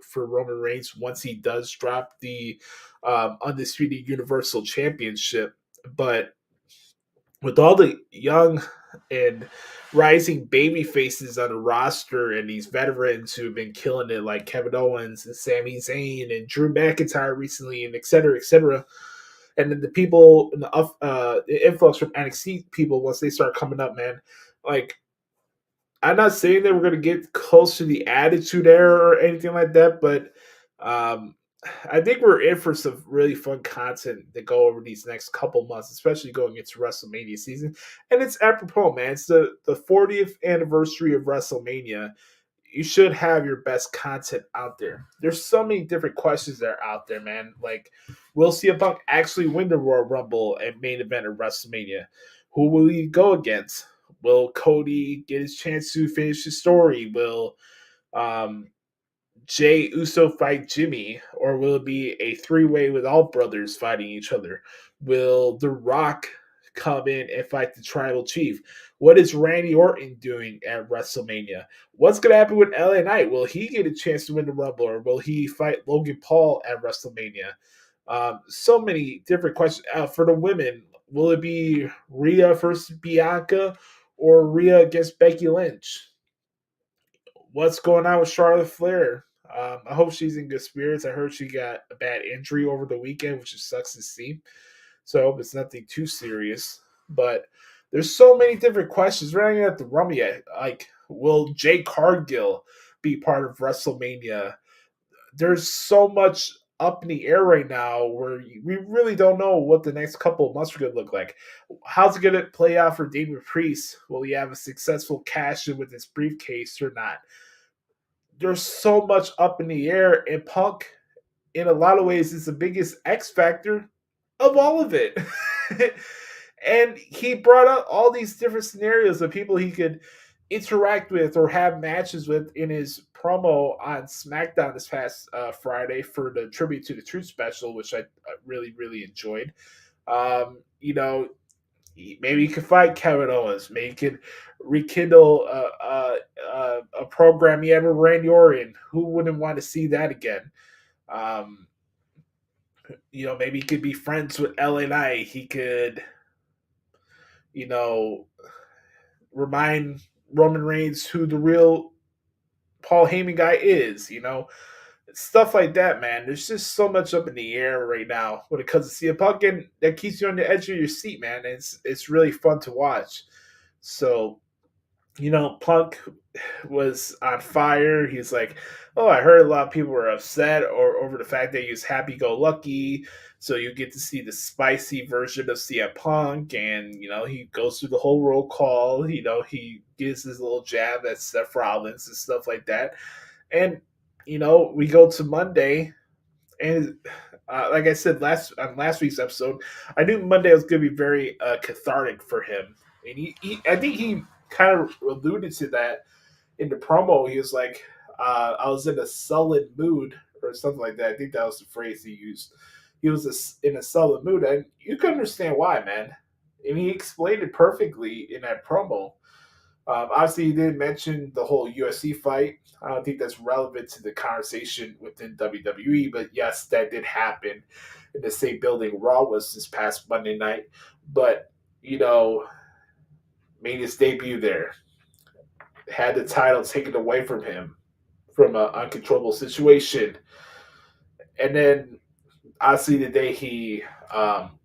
for Roman Reigns once he does drop the undisputed Universal Championship. But with all the young and rising baby faces on the roster and these veterans who've been killing it, like Kevin Owens and Sami Zayn and Drew McIntyre recently, and et cetera, et cetera. And then the people, the influx from NXT people, once they start coming up, man, like, I'm not saying that we're going to get close to the Attitude Era or anything like that, but um, I think we're in for some really fun content to go over these next couple months, especially going into WrestleMania season. And it's apropos, man. It's the 40th anniversary of WrestleMania. You should have your best content out there. There's so many different questions that are out there, man. Like, will CM Punk actually win the Royal Rumble and main event of WrestleMania? Who will he go against? Will Cody get his chance to finish his story? Will um, Jay Uso fight Jimmy, or will it be a three-way with all brothers fighting each other? Will The Rock come in and fight the Tribal Chief? What is Randy Orton doing at WrestleMania? What's going to happen with LA Knight? Will he get a chance to win the Rumble, or will he fight Logan Paul at WrestleMania? So many different questions. For the women, will it be Rhea versus Bianca, or Rhea against Becky Lynch? What's going on with Charlotte Flair? I hope she's in good spirits. I heard she got a bad injury over the weekend, which just sucks to see. So I hope it's nothing too serious. But there's so many different questions. We're not even at the Rumble yet. Like, will Jay Cargill be part of WrestleMania? There's so much up in the air right now where we really don't know what the next couple of months are going to look like. How's it going to play out for Damian Priest? Will he have a successful cash in with his briefcase or not? There's so much up in the air, and Punk, in a lot of ways, is the biggest X factor of all of it. And he brought up all these different scenarios of people he could interact with or have matches with in his promo on SmackDown this past Friday for the tribute to the Truth Special, which I really, really enjoyed. Maybe he could fight Kevin Owens. Maybe he could rekindle a program he had with Randy Orton. Who wouldn't want to see that again? Um, maybe he could be friends with LA Knight. He could, you know, remind Roman Reigns who the real Paul Heyman guy is. Stuff like that, man. There's just so much up in the air right now when it comes to CM Punk, and that keeps you on the edge of your seat, man. It's really fun to watch. So, Punk was on fire. He's like, oh, I heard a lot of people were upset or over the fact that he was happy-go-lucky. So you get to see the spicy version of CM Punk, and he goes through the whole roll call. He gives his little jab at Seth Rollins and stuff like that. And we go to Monday, and like I said on last week's episode, I knew Monday was going to be very cathartic for him, and I think he kind of alluded to that in the promo. He was like, "I was in a sullen mood" or something like that. I think that was the phrase he used. He was in a sullen mood, and you can understand why, man. And he explained it perfectly in that promo. Obviously, he didn't mention the whole UFC fight. I don't think that's relevant to the conversation within WWE, but yes, that did happen in the same building Raw was this past Monday night. But, you know, made his debut there, had the title taken away from him from an uncontrollable situation, and then obviously the day he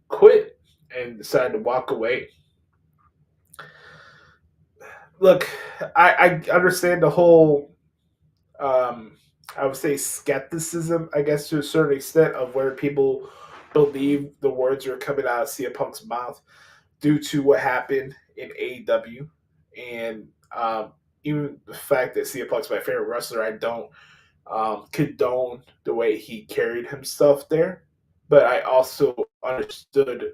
quit and decided to walk away. Look, I understand the whole, um, I would say, skepticism, I guess, to a certain extent, of where people believe the words are coming out of CM Punk's mouth due to what happened in AEW. And even the fact that CM Punk's my favorite wrestler, I don't condone the way he carried himself there. But I also understood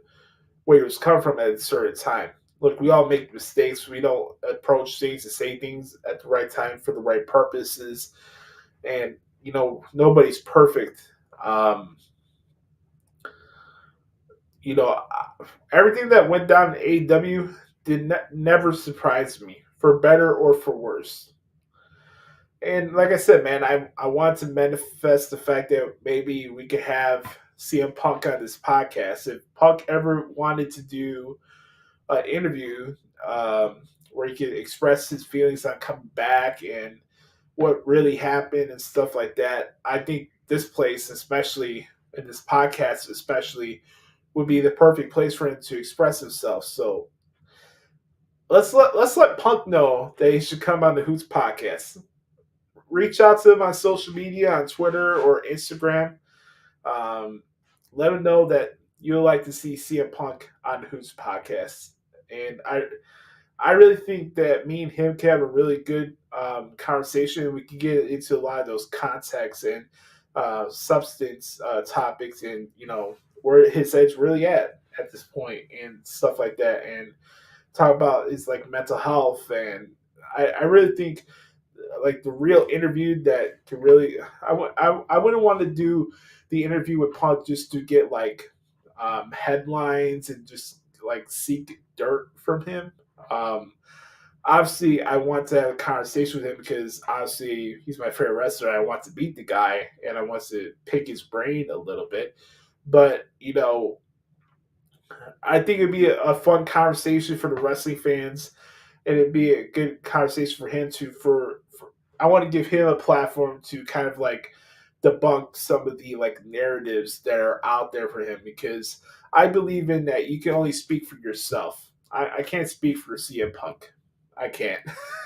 where he was coming from at a certain time. Look, we all make mistakes. We don't approach things and say things at the right time for the right purposes. And, nobody's perfect. Um, you know, everything that went down in AEW never surprised me, for better or for worse. And like I said, man, I want to manifest the fact that maybe we could have CM Punk on this podcast. If Punk ever wanted to do an interview, where he could express his feelings on coming back and what really happened and stuff like that, I think this place, especially in this podcast, especially, would be the perfect place for him to express himself. So let's let Punk know that he should come on the Hoots Podcast. Reach out to him on social media, on Twitter or Instagram. Um, Let him know that you'd like to see CM Punk on the Hoots Podcast. And I really think that me and him can have a really good conversation. We can get into a lot of those contexts and substance topics, and where his head's really at this point and stuff like that, and talk about his like mental health. And I really think like the real interview that can really, I wouldn't want to do the interview with Punk just to get like headlines and just like seek dirt from him. Um, Obviously, I want to have a conversation with him because obviously he's my favorite wrestler. I want to beat the guy and I want to pick his brain a little bit. But I think it'd be a fun conversation for the wrestling fans, and it'd be a good conversation for him to for I want to give him a platform to kind of like debunk some of the like narratives that are out there for him, because I believe in that you can only speak for yourself. I can't speak for CM Punk. I can't.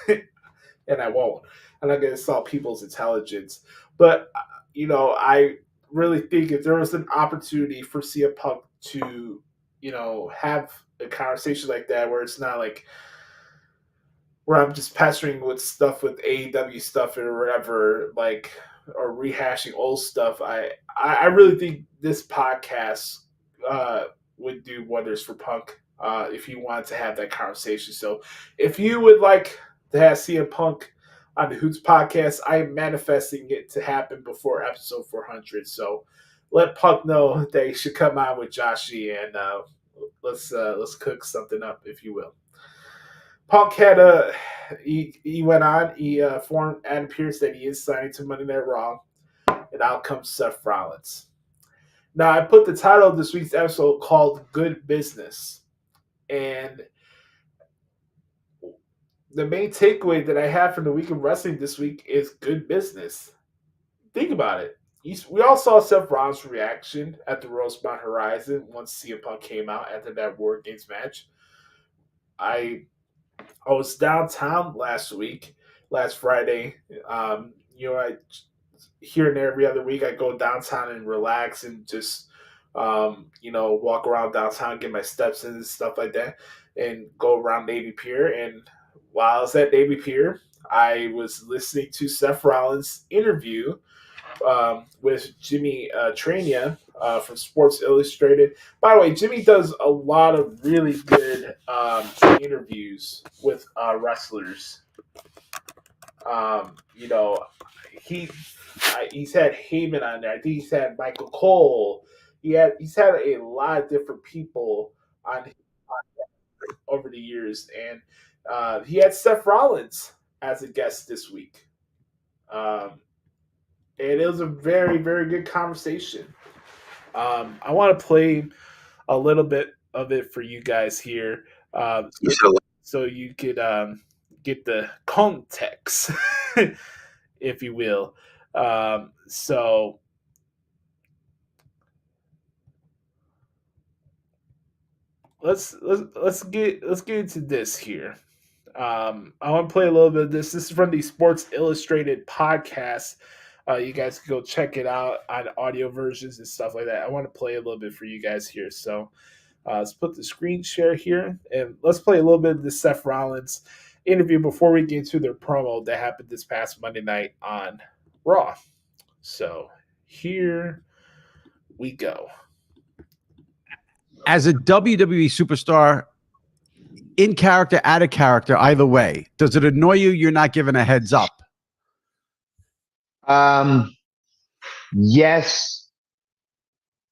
And I won't. I'm not going to insult people's intelligence. But, I really think if there was an opportunity for CM Punk to, have a conversation like that where it's not like where I'm just pestering with stuff with AEW stuff or whatever, like, or rehashing old stuff. I really think this podcast uh, would do wonders for Punk if you wanted to have that conversation. So if you would like to have CM Punk on the Hoots Podcast, I am manifesting it to happen before episode 400. So let Punk know that he should come on with Joshie, and let's cook something up, if you will. Punk had he went on. He informed Adam Pearce that he is signing to Monday Night Raw, and out comes Seth Rollins. Now, I put the title of this week's episode called "Good Business," and the main takeaway that I have from the week of wrestling this week is good business. Think about it. We all saw Seth Rollins' reaction at the Rosemont Horizon once CM Punk came out after that War Games match. I was downtown last Friday. I here and there every other week I go downtown and relax and just walk around downtown, get my steps in and stuff like that, and go around Navy Pier. And while I was at Navy Pier, I was listening to Seth Rollins' interview with Jimmy Trania from Sports Illustrated. By the way, Jimmy does a lot of really good interviews with wrestlers. He's had Heyman on there. I think he's had Michael Cole. He's had a lot of different people on his podcast over the years, and he had Seth Rollins as a guest this week. And it was a very, very good conversation. I want to play a little bit of it for you guys here, so you could get the context, if you will. So let's get into this here. I want to play a little bit of this. This is from the Sports Illustrated podcast. You guys can go check it out on audio versions and stuff like that. I want to play a little bit for you guys here. So let's put the screen share here and let's play a little bit of the Seth Rollins interview before we get to their promo that happened this past Monday night on Raw. So here we go. As a WWE superstar, in character, out of character, either way, does it annoy you you're not given a heads up? Yes.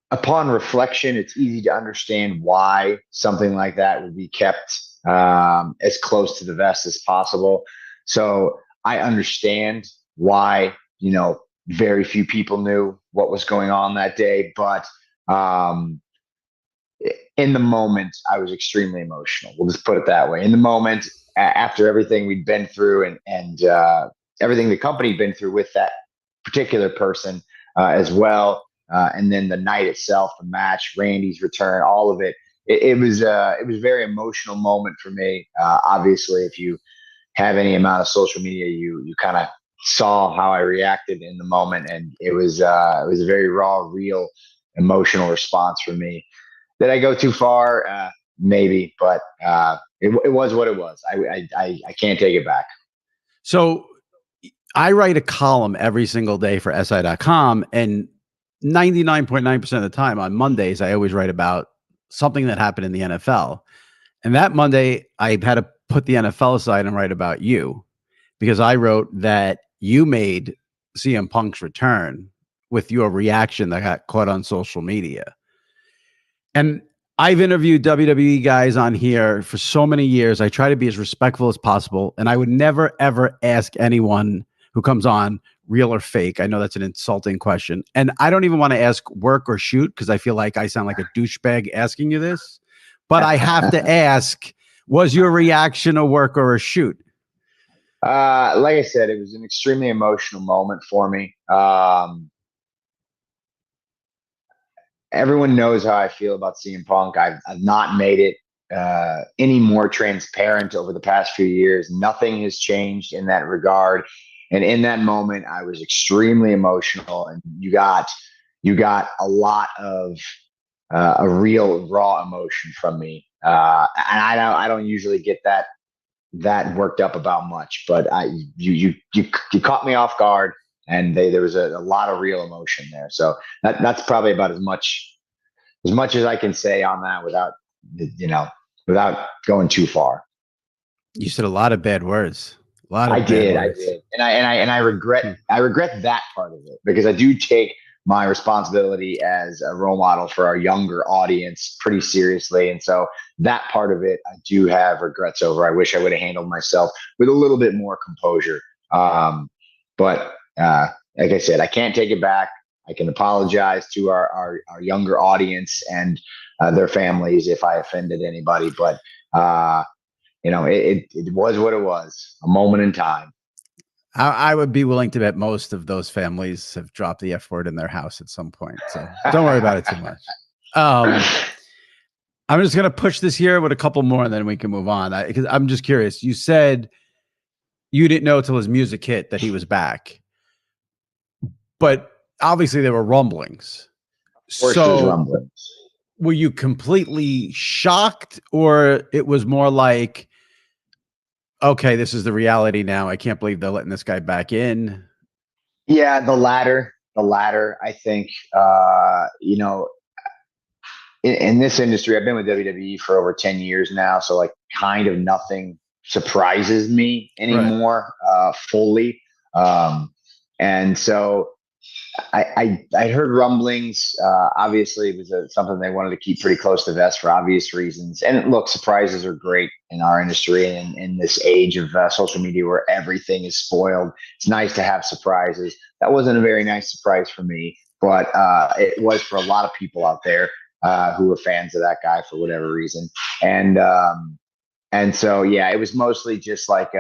Upon reflection, it's easy to understand why something like that would be kept as close to the vest as possible. So I understand why, very few people knew what was going on that day. But in the moment, I was extremely emotional. We'll just put it that way. In the moment, after everything we'd been through and everything the company had been through with that particular person as well, and then the night itself, the match, Randy's return, all of it, it was a very emotional moment for me. Obviously, if you have any amount of social media, you kind of saw how I reacted in the moment, and it was a very raw, real, emotional response for me. Did I go too far? Maybe, but it was what it was. I can't take it back. So I write a column every single day for SI.com, and 99.9% of the time on Mondays, I always write about something that happened in the NFL. And that Monday, I had to put the NFL aside and write about you, because I wrote that you made CM Punk's return with your reaction that got caught on social media. And I've interviewed WWE guys on here for so many years. I try to be as respectful as possible. And I would never, ever ask anyone who comes on, real or fake. I know that's an insulting question. And I don't even want to ask work or shoot, because I feel like I sound like a douchebag asking you this. But I have to ask, was your reaction a work or a shoot? Like I said, it was an extremely emotional moment for me. Everyone knows how I feel about CM Punk. I've not made it any more transparent over the past few years. Nothing has changed in that regard. And in that moment, I was extremely emotional, and you got a lot of a real raw emotion from me. And I don't usually get that worked up about much, but you caught me off guard. And there was a lot of real emotion there. So that's probably about as much as I can say on that without going too far. You said a lot of bad words. I did. And I regret that part of it, because I do take my responsibility as a role model for our younger audience pretty seriously. And so that part of it, I do have regrets over. I wish I would have handled myself with a little bit more composure. But like I said, I can't take it back. I can apologize to our younger audience and their families if I offended anybody. But it was what it was, a moment in time. I would be willing to bet most of those families have dropped the F word in their house at some point. So don't worry about it too much. I'm just going to push this here with a couple more, and then we can move on. Because I'm just curious. You said you didn't know till his music hit that he was back, but obviously there were rumblings. So rumblings. Were you completely shocked, or it was more like, okay, this is the reality now. I can't believe they're letting this guy back in? Yeah, the latter. I think, in this industry, I've been with WWE for over 10 years now. So like kind of nothing surprises me anymore, fully. And so I heard rumblings. Obviously, it was something they wanted to keep pretty close to the vest for obvious reasons. And look, surprises are great in our industry and in this age of social media where everything is spoiled. It's nice to have surprises. That wasn't a very nice surprise for me, but it was for a lot of people out there. who were fans of that guy for whatever reason. And so, yeah, it was mostly just like,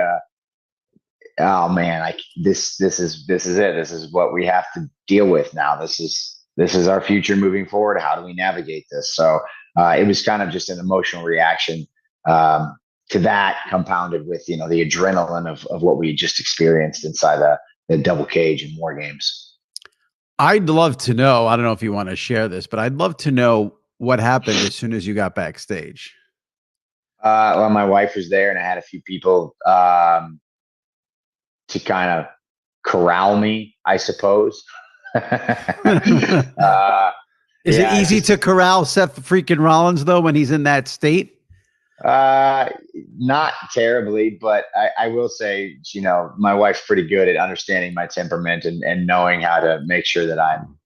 oh man, this is it. This is what we have to deal with now. This is our future moving forward. How do we navigate this? So it was kind of just an emotional reaction to that, compounded with the adrenaline of what we just experienced inside the double cage and War Games. I'd love to know. I don't know if you want to share this, but I'd love to know what happened as soon as you got backstage. Well, my wife was there, and I had a few people to kind of corral me, I suppose. Is it easy to corral Seth freaking Rollins though when he's in that state? Not terribly, but I will say, my wife's pretty good at understanding my temperament and knowing how to make sure that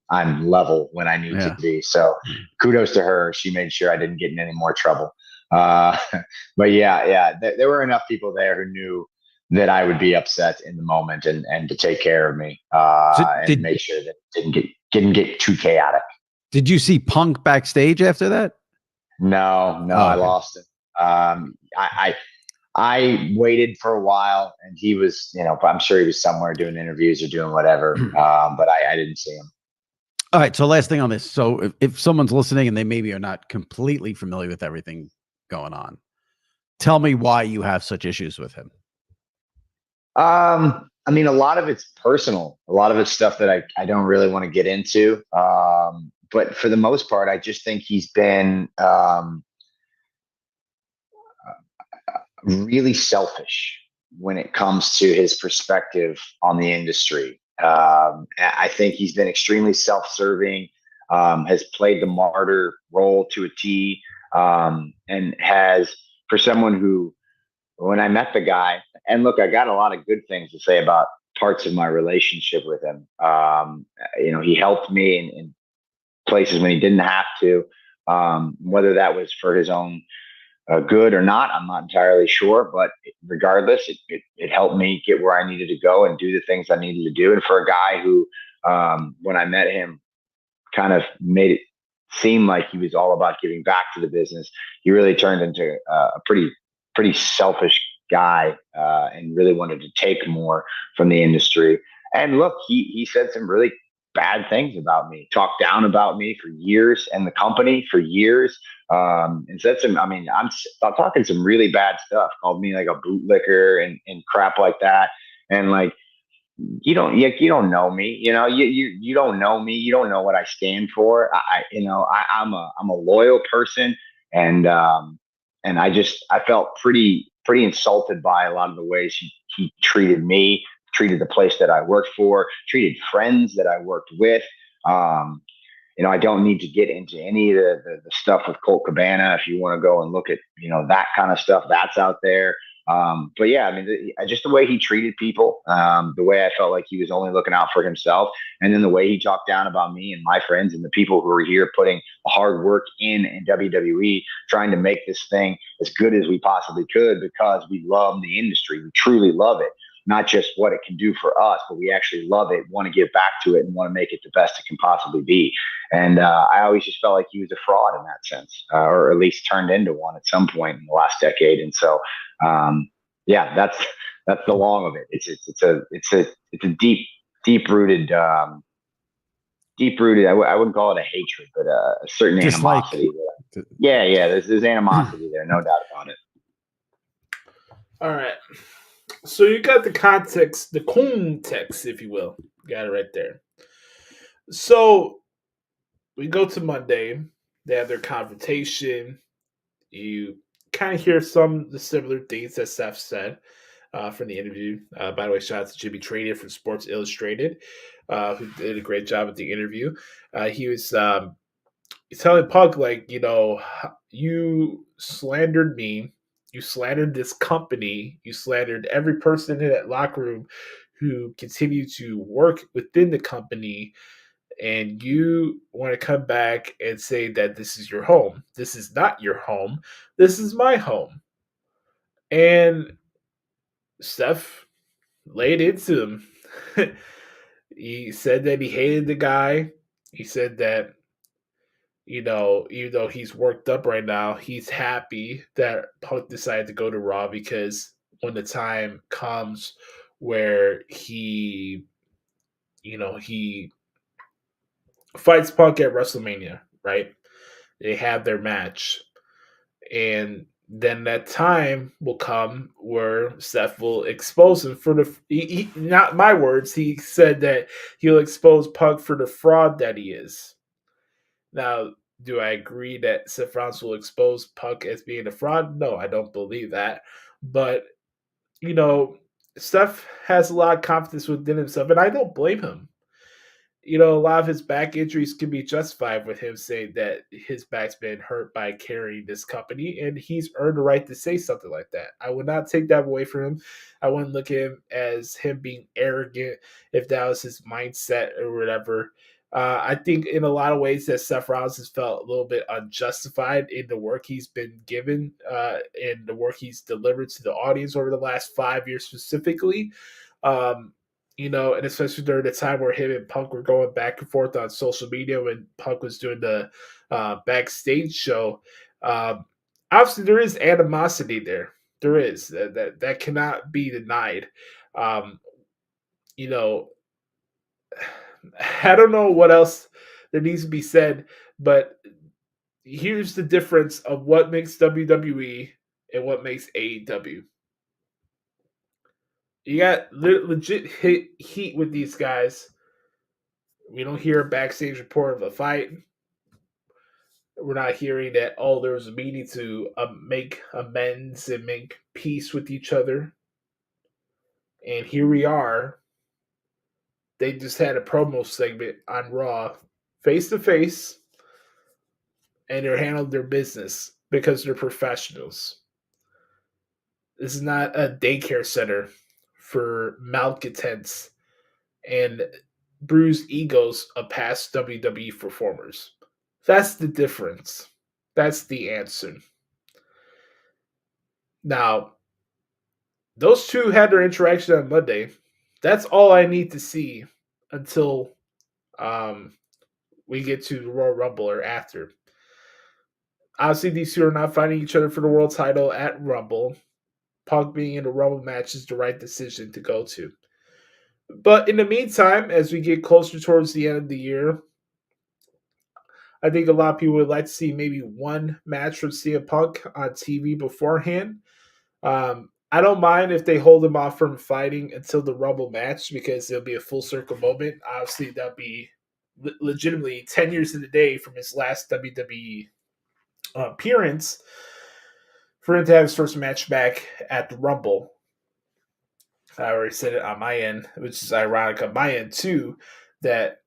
I'm level when I need to be. So kudos to her. She made sure I didn't get in any more trouble. But yeah, there were enough people there who knew that I would be upset in the moment and to take care of me and make sure that it didn't get too chaotic. Did you see Punk backstage after that? No, I lost him. I waited for a while, and he was, I'm sure he was somewhere doing interviews or doing whatever. But I didn't see him. All right. So last thing on this. So if someone's listening and they maybe are not completely familiar with everything going on, tell me why you have such issues with him. I mean, a lot of it's personal. A lot of it's stuff that I don't really want to get into. But for the most part, I just think he's been really selfish when it comes to his perspective on the industry. I think he's been extremely self-serving, has played the martyr role to a T, and has, for someone who, when I met the guy, and look, I got a lot of good things to say about parts of my relationship with him. He helped me in places when he didn't have to, whether that was for his own good or not, I'm not entirely sure, but regardless, it helped me get where I needed to go and do the things I needed to do. And for a guy who, when I met him, kind of made it seem like he was all about giving back to the business, he really turned into a pretty selfish guy, and really wanted to take more from the industry. And look, he said some really bad things about me, talked down about me for years and the company for years. And said some, I'm talking some really bad stuff, called me like a bootlicker and crap like that. And like, you don't know me, you don't know me. You don't know what I stand for. I'm a loyal person. And I felt pretty insulted by a lot of the ways he treated me, treated the place that I worked for, treated friends that I worked with. I don't need to get into any of the stuff with Colt Cabana. If you want to go and look at, that kind of stuff, that's out there. But yeah, just the way he treated people, the way I felt like he was only looking out for himself, and then the way he talked down about me and my friends and the people who were here putting hard work in WWE, trying to make this thing as good as we possibly could because we love the industry. We truly love it. Not just what it can do for us, but we actually love it, want to give back to it, and want to make it the best it can possibly be. And I always just felt like he was a fraud in that sense, or at least turned into one at some point in the last decade. And so, that's the long of it. It's a deep rooted. I wouldn't call it a hatred, but a certain animosity. There's animosity there, no doubt about it. All right. So you got the context, if you will. Got it right there. So we go to Monday. They have their confrontation. You kind of hear some of the similar things that Seth said from the interview. By the way, shout out to Jimmy Trader from Sports Illustrated, who did a great job at the interview. He was telling Punk, you slandered me. You slandered this company. You slandered every person in that locker room who continued to work within the company. And you want to come back and say that this is your home. This is not your home. This is my home. And Seth laid into him. He said that he hated the guy. He said that even though he's worked up right now, he's happy that Punk decided to go to Raw because when the time comes where he fights Punk at WrestleMania, right? They have their match. And then that time will come where Seth will expose him for not my words. He said that he'll expose Punk for the fraud that he is. Now, do I agree that Seth Rollins will expose Punk as being a fraud? No, I don't believe that. But, Seth has a lot of confidence within himself, and I don't blame him. A lot of his back injuries can be justified with him saying that his back's been hurt by carrying this company, and he's earned the right to say something like that. I would not take that away from him. I wouldn't look at him as him being arrogant if that was his mindset or whatever. I think in a lot of ways that Seth Rollins has felt a little bit unjustified in the work he's been given and the work he's delivered to the audience over the last 5 years specifically. And especially during the time where him and Punk were going back and forth on social media when Punk was doing the backstage show. Obviously, there is animosity there. There is that cannot be denied. You know, I don't know what else there needs to be said, but here's the difference of what makes WWE and what makes AEW. You got legit heat with these guys. We don't hear a backstage report of a fight. We're not hearing that, there was a meeting to make amends and make peace with each other. And here we are. They just had a promo segment on Raw, face to face, and they're handling their business because they're professionals. This is not a daycare center for malcontents and bruised egos of past WWE performers. That's the difference. That's the answer. Now, those two had their interaction on Monday. That's all I need to see until we get to the Royal Rumble or after. Obviously, these two are not fighting each other for the world title at Rumble. Punk being in the Rumble match is the right decision to go to. But in the meantime, as we get closer towards the end of the year, I think a lot of people would like to see maybe one match from CM Punk on TV beforehand. I don't mind if they hold him off from fighting until the Rumble match because it'll be a full circle moment. Obviously, that'll be legitimately 10 years to the day from his last WWE appearance for him to have his first match back at the Rumble. I already said it on my end, which is ironic on my end too, that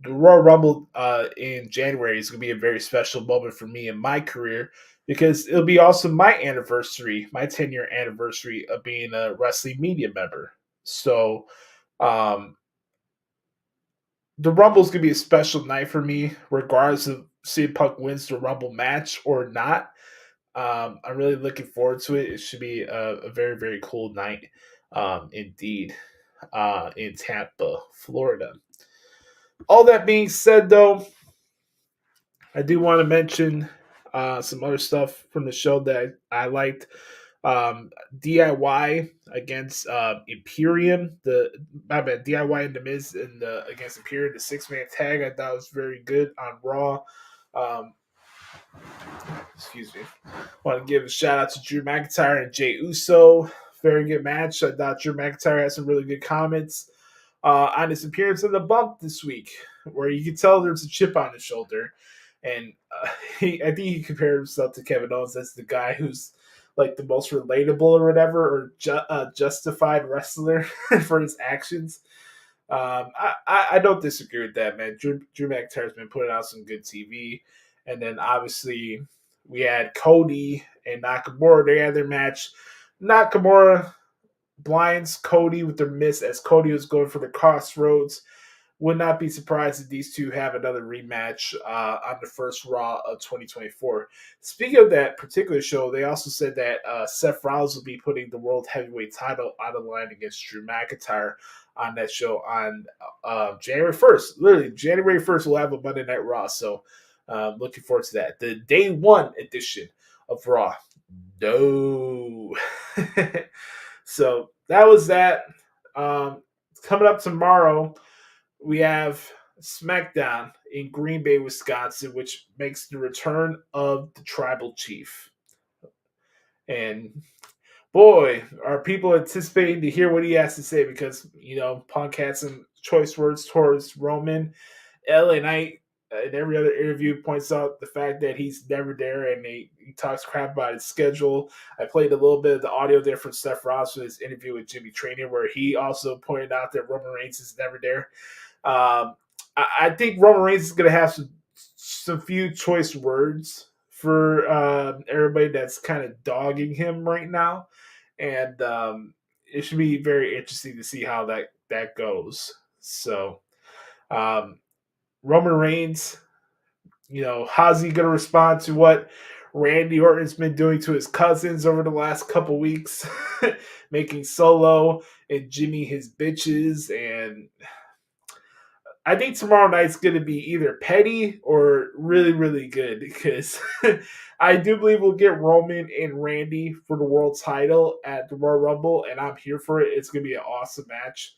the Royal Rumble in January is going to be a very special moment for me in my career because it'll be also my anniversary, my 10-year anniversary of being a wrestling media member. So the Rumble is going to be a special night for me, regardless of CM Punk wins the Rumble match or not. I'm really looking forward to it. It should be a very, very cool night indeed in Tampa, Florida. All that being said, though, I do want to mention some other stuff from the show that I liked. DIY against Imperium, DIY and The Miz against Imperium, the 6-man tag. I thought was very good on Raw. Excuse me. I want to give a shout out to Drew McIntyre and Jey Uso. Very good match. I thought Drew McIntyre had some really good comments on his appearance in the bump this week, where you could tell there's a chip on his shoulder. And I think he compared himself to Kevin Owens as the guy who's like the most relatable or whatever, or justified wrestler for his actions. I don't disagree with that, man. Drew McIntyre's been putting out some good TV. And then obviously we had Cody and Nakamura. They had their match. Nakamura blinds Cody with their miss as Cody was going for the Crossroads. Would not be surprised if these two have another rematch on the first Raw of 2024. Speaking of that particular show, they also said that Seth Rollins will be putting the World Heavyweight title on the line against Drew McIntyre on that show on January 1st. Literally, January 1st, we'll have a Monday Night Raw. So Looking forward to that. The day one edition of Raw. No. So that was that. Coming up tomorrow, we have SmackDown in Green Bay, Wisconsin, which makes the return of the Tribal Chief. And boy, are people anticipating to hear what he has to say because, Punk had some choice words towards Roman. LA Knight, in every other interview, points out the fact that he's never there and he talks crap about his schedule. I played a little bit of the audio there from Seth Rollins from his interview with Jimmy Trainer, where he also pointed out that Roman Reigns is never there. I think Roman Reigns is going to have some few choice words for everybody that's kind of dogging him right now. And it should be very interesting to see how that goes. So, Roman Reigns, how's he going to respond to what Randy Orton's been doing to his cousins over the last couple weeks, making Solo and Jimmy his bitches. And I think tomorrow night's going to be either petty or really, really good because I do believe we'll get Roman and Randy for the world title at the Royal Rumble, and I'm here for it. It's going to be an awesome match.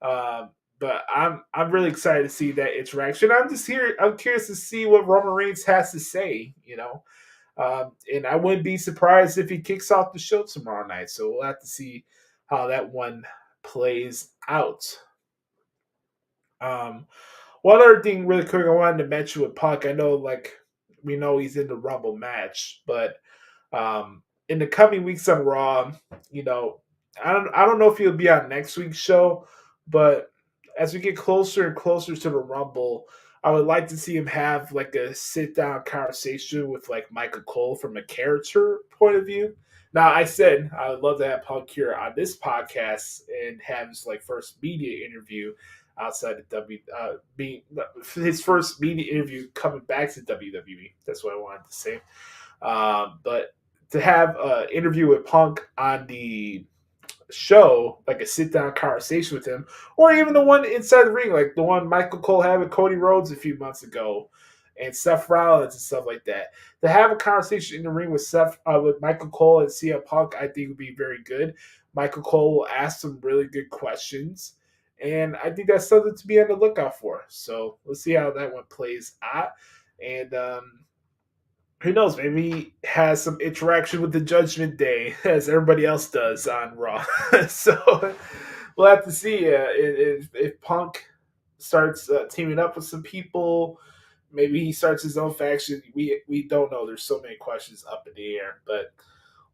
But I'm really excited to see that interaction. I'm curious to see what Roman Reigns has to say, and I wouldn't be surprised if he kicks off the show tomorrow night. So we'll have to see how that one plays out. One other thing really quick I wanted to mention with Punk, I know we know he's in the Rumble match, but in the coming weeks on Raw, I don't know if he'll be on next week's show, but as we get closer and closer to the Rumble, I would like to see him have a sit-down conversation with Michael Cole from a character point of view. Now, I said I would love to have Punk here on this podcast and have his first media interview outside of being his first media interview coming back to WWE. That's what I wanted to say. But to have an interview with Punk on the show, a sit-down conversation with him, or even the one inside the ring, the one Michael Cole had with Cody Rhodes a few months ago, and Seth Rollins and stuff like that. To have a conversation in the ring with with Michael Cole and CM Punk, I think would be very good. Michael Cole will ask some really good questions, and I think that's something to be on the lookout for. So let's see how that one plays out, and who knows? Maybe he has some interaction with the Judgment Day, as everybody else does on Raw. So we'll have to see if Punk starts teaming up with some people. Maybe he starts his own faction. We don't know. There's so many questions up in the air. But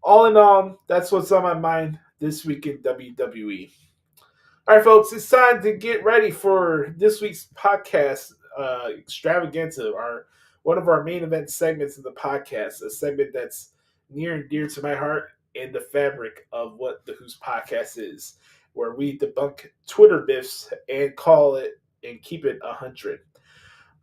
all in all, that's what's on my mind this week in WWE. All right, folks, it's time to get ready for this week's podcast extravaganza, one of our main event segments of the podcast, a segment that's near and dear to my heart and the fabric of what the Hoots Podcast is, where we debunk Twitter myths and call it and keep it 100.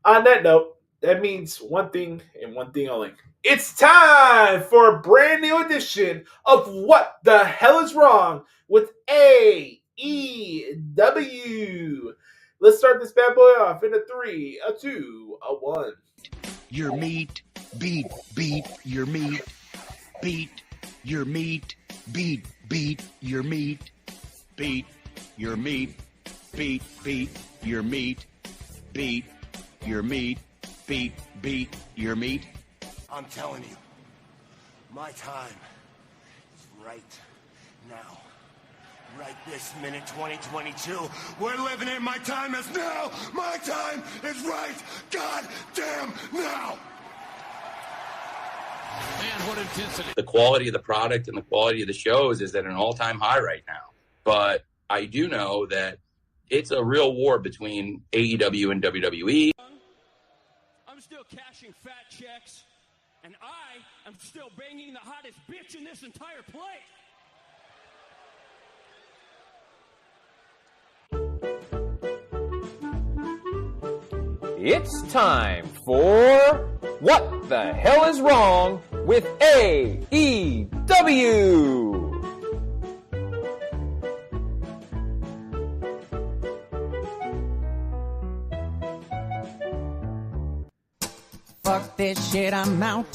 On that note, that means one thing and one thing only. It's time for a brand new edition of What the Hell is Wrong with AEW. Let's start this bad boy off in a 3, a 2, a 1. Your meat, beat your meat, beat your meat, beat your meat, beat your meat, beat your meat, beat your meat, beat your meat. I'm telling you, my time is right now. Right this minute, 2022. We're living it. My time is now. My time is right. God damn now. Man, what intensity. The quality of the product and the quality of the shows is at an all-time high right now. But I do know that it's a real war between AEW and WWE. I'm still cashing fat checks, and I am still banging the hottest bitch in this entire place. It's time for What the Hell is Wrong with AEW? Fuck this shit, I'm out.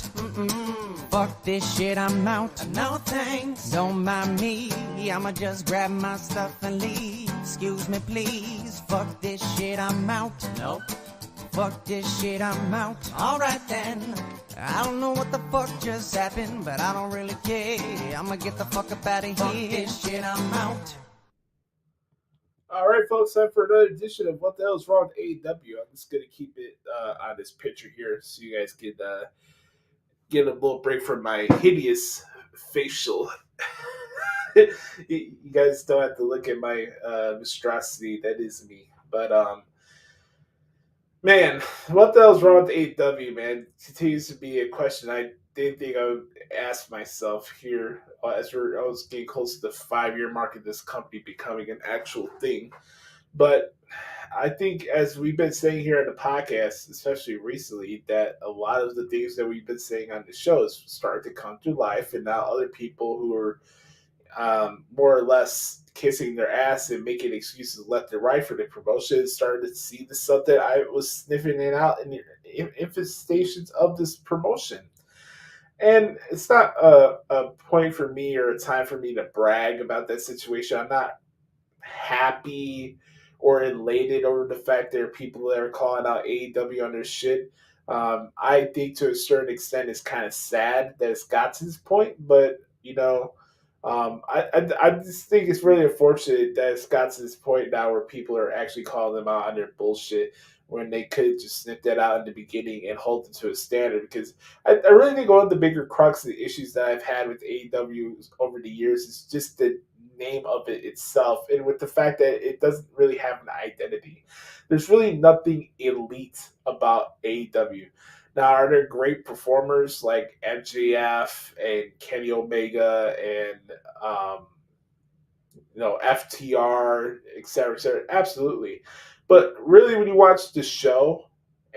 Fuck this shit, I'm out. No thanks. Don't mind me. I'ma just grab my stuff and leave. Excuse me, please. Fuck this shit, I'm out. Nope. Fuck this shit, I'm out. Alright then. I don't know what the fuck just happened, but I don't really care. I'ma get the fuck up out of here. Fuck this shit, I'm out. All right, folks, time for another edition of What the Hell is Wrong with AEW. I'm just going to keep it on this picture here so you guys can get a little break from my hideous facial. You guys don't have to look at my monstrosity. That is me. But, man, what the hell is wrong with AEW, man? It continues to be a question I didn't think I would ask myself here as I was getting close to the 5-year mark of this company becoming an actual thing. But I think, as we've been saying here on the podcast, especially recently, that a lot of the things that we've been saying on the show is starting to come to life, and now other people who are more or less kissing their ass and making excuses left and right for the promotion started to see the stuff that I was sniffing it out in the infestations of this promotion. And it's not a point for me or a time for me to brag about that situation. I'm not happy or elated over the fact there are people that are calling out AEW on their shit. I think to a certain extent it's kind of sad that it's got to this point, but, you know, I just think it's really unfortunate that it's got to this point now where people are actually calling them out on their bullshit when they could just snip that out in the beginning and hold it to a standard. Because I really think one of the bigger crux of the issues that I've had with AEW over the years is just the name of it itself, and with the fact that it doesn't really have an identity. There's really nothing elite about AEW. Now, are there great performers like MJF and Kenny Omega and FTR, et cetera, et cetera? Absolutely. But really, when you watch the show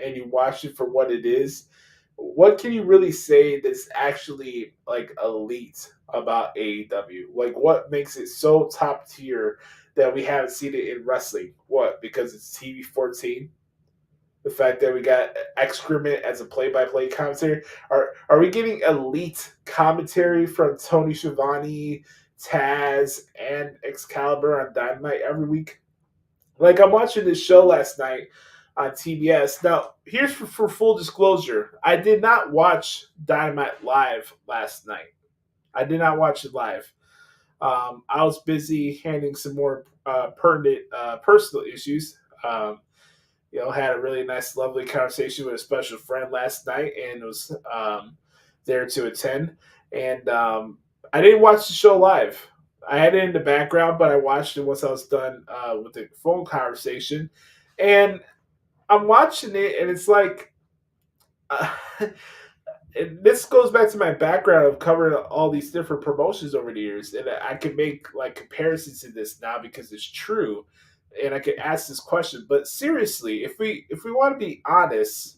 and you watch it for what it is, what can you really say that's actually like elite about AEW? Like, what makes it so top tier that we haven't seen it in wrestling? What? Because it's TV 14? The fact that we got Excrement as a play-by-play commentary? Are we getting elite commentary from Tony Schiavone, Taz, and Excalibur on Dynamite every week? Like, I'm watching this show last night on TBS. Now, here's for full disclosure. I did not watch Dynamite live last night. I did not watch it live. I was busy handling some more pertinent personal issues. Had a really nice, lovely conversation with a special friend last night and was there to attend. And I didn't watch the show live. I had it in the background, but I watched it once I was done with the phone conversation. And I'm watching it, and it's like, and this goes back to my background of covering all these different promotions over the years. And I can make like comparisons to this now because it's true. And I could ask this question, but seriously, if we want to be honest,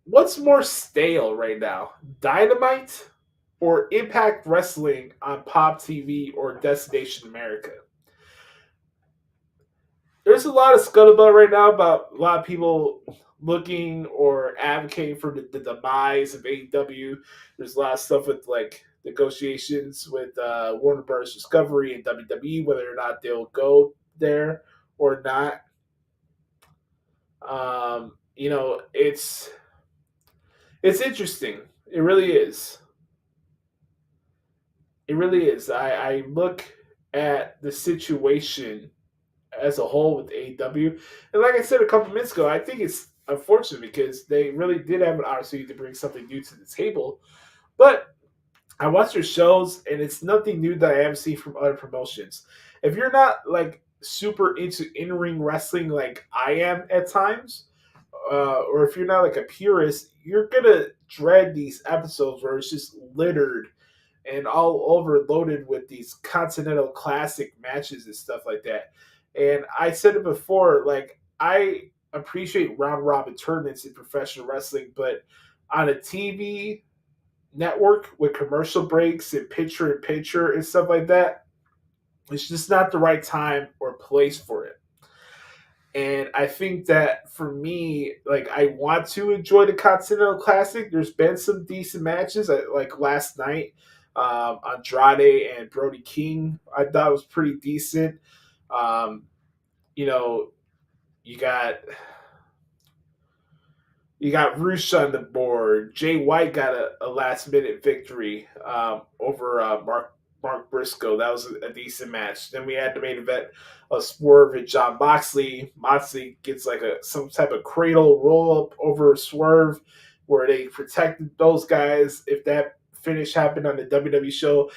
what's more stale right now, Dynamite or Impact Wrestling on Pop TV or Destination America? There's a lot of scuttlebutt right now about a lot of people looking or advocating for the demise of AEW. There's a lot of stuff with like negotiations with Warner Bros. Discovery and WWE, whether or not they'll go there or not. It's interesting. It really is. It really is. I look at the situation as a whole with AEW, and like I said a couple minutes ago, I think it's unfortunate because they really did have an opportunity to bring something new to the table. But I watch their shows, and it's nothing new that I haven't seen from other promotions. If you're not like super into in-ring wrestling like I am at times, or if you're not like a purist, you're gonna dread these episodes where it's just littered and all overloaded with these Continental Classic matches and stuff like that. And I said it before, like, I appreciate round-robin tournaments in professional wrestling, but on a TV network with commercial breaks and picture-in-picture and stuff like that, it's just not the right time or place for it. And I think that for me, like, I want to enjoy the Continental Classic. There's been some decent matches, like last night. Andrade and Brody King, I thought was pretty decent. Um, you know, you got Roosh on the board. Jay White got a last minute victory over Mark Briscoe. That was a decent match. Then we had the main event of Swerve and John Moxley. Moxley gets like some type of cradle roll up over Swerve, where they protected those guys. If that finish happened on the WWE show,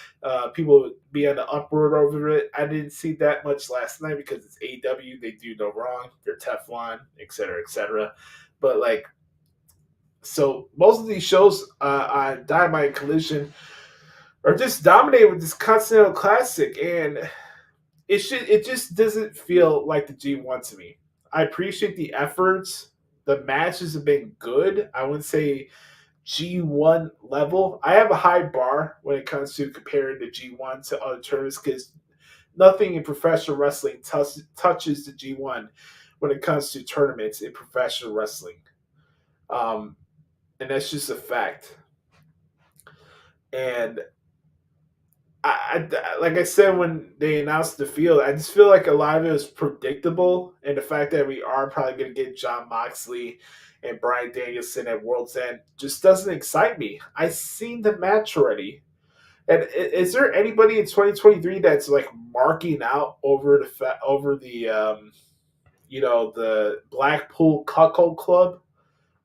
people would be on the upward over it. I didn't see that much last night because it's AEW. They do no wrong. They're Teflon, etc., etc. But like, so most of these shows on Dynamite and Collision are just dominated with this Continental Classic, and it just doesn't feel like the G1 to me. I appreciate the efforts. The matches have been good. I wouldn't say G1 level. I have a high bar when it comes to comparing the G1 to other tournaments because nothing in professional wrestling touches the G1 when it comes to tournaments in professional wrestling. And that's just a fact. And I like I said when they announced the field, I just feel like a lot of it was predictable, and the fact that we are probably going to get John Moxley and Bryan Danielson at World's End just doesn't excite me. I've seen the match already. And is there anybody in 2023 that's like marking out over the the Blackpool Cuckold Club?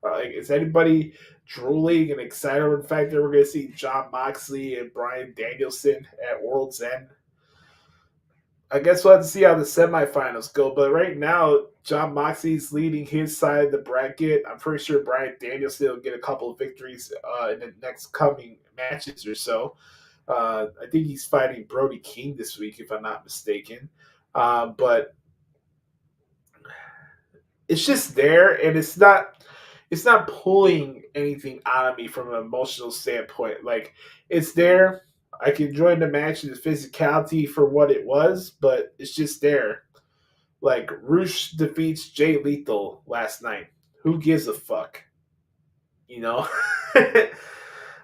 Like, is anybody drooling and excited over the fact that we're going to see John Moxley and Bryan Danielson at World's End? I guess we'll have to see how the semifinals go. But right now, John Moxley's leading his side of the bracket. I'm pretty sure Bryan Danielson will get a couple of victories in the next coming matches or so. I think he's fighting Brody King this week, if I'm not mistaken. But it's just there, and it's not pulling anything out of me from an emotional standpoint. Like, it's there. I can enjoy the match and the physicality for what it was, but it's just there. Like, Roosh defeats Jay Lethal last night. Who gives a fuck? You know?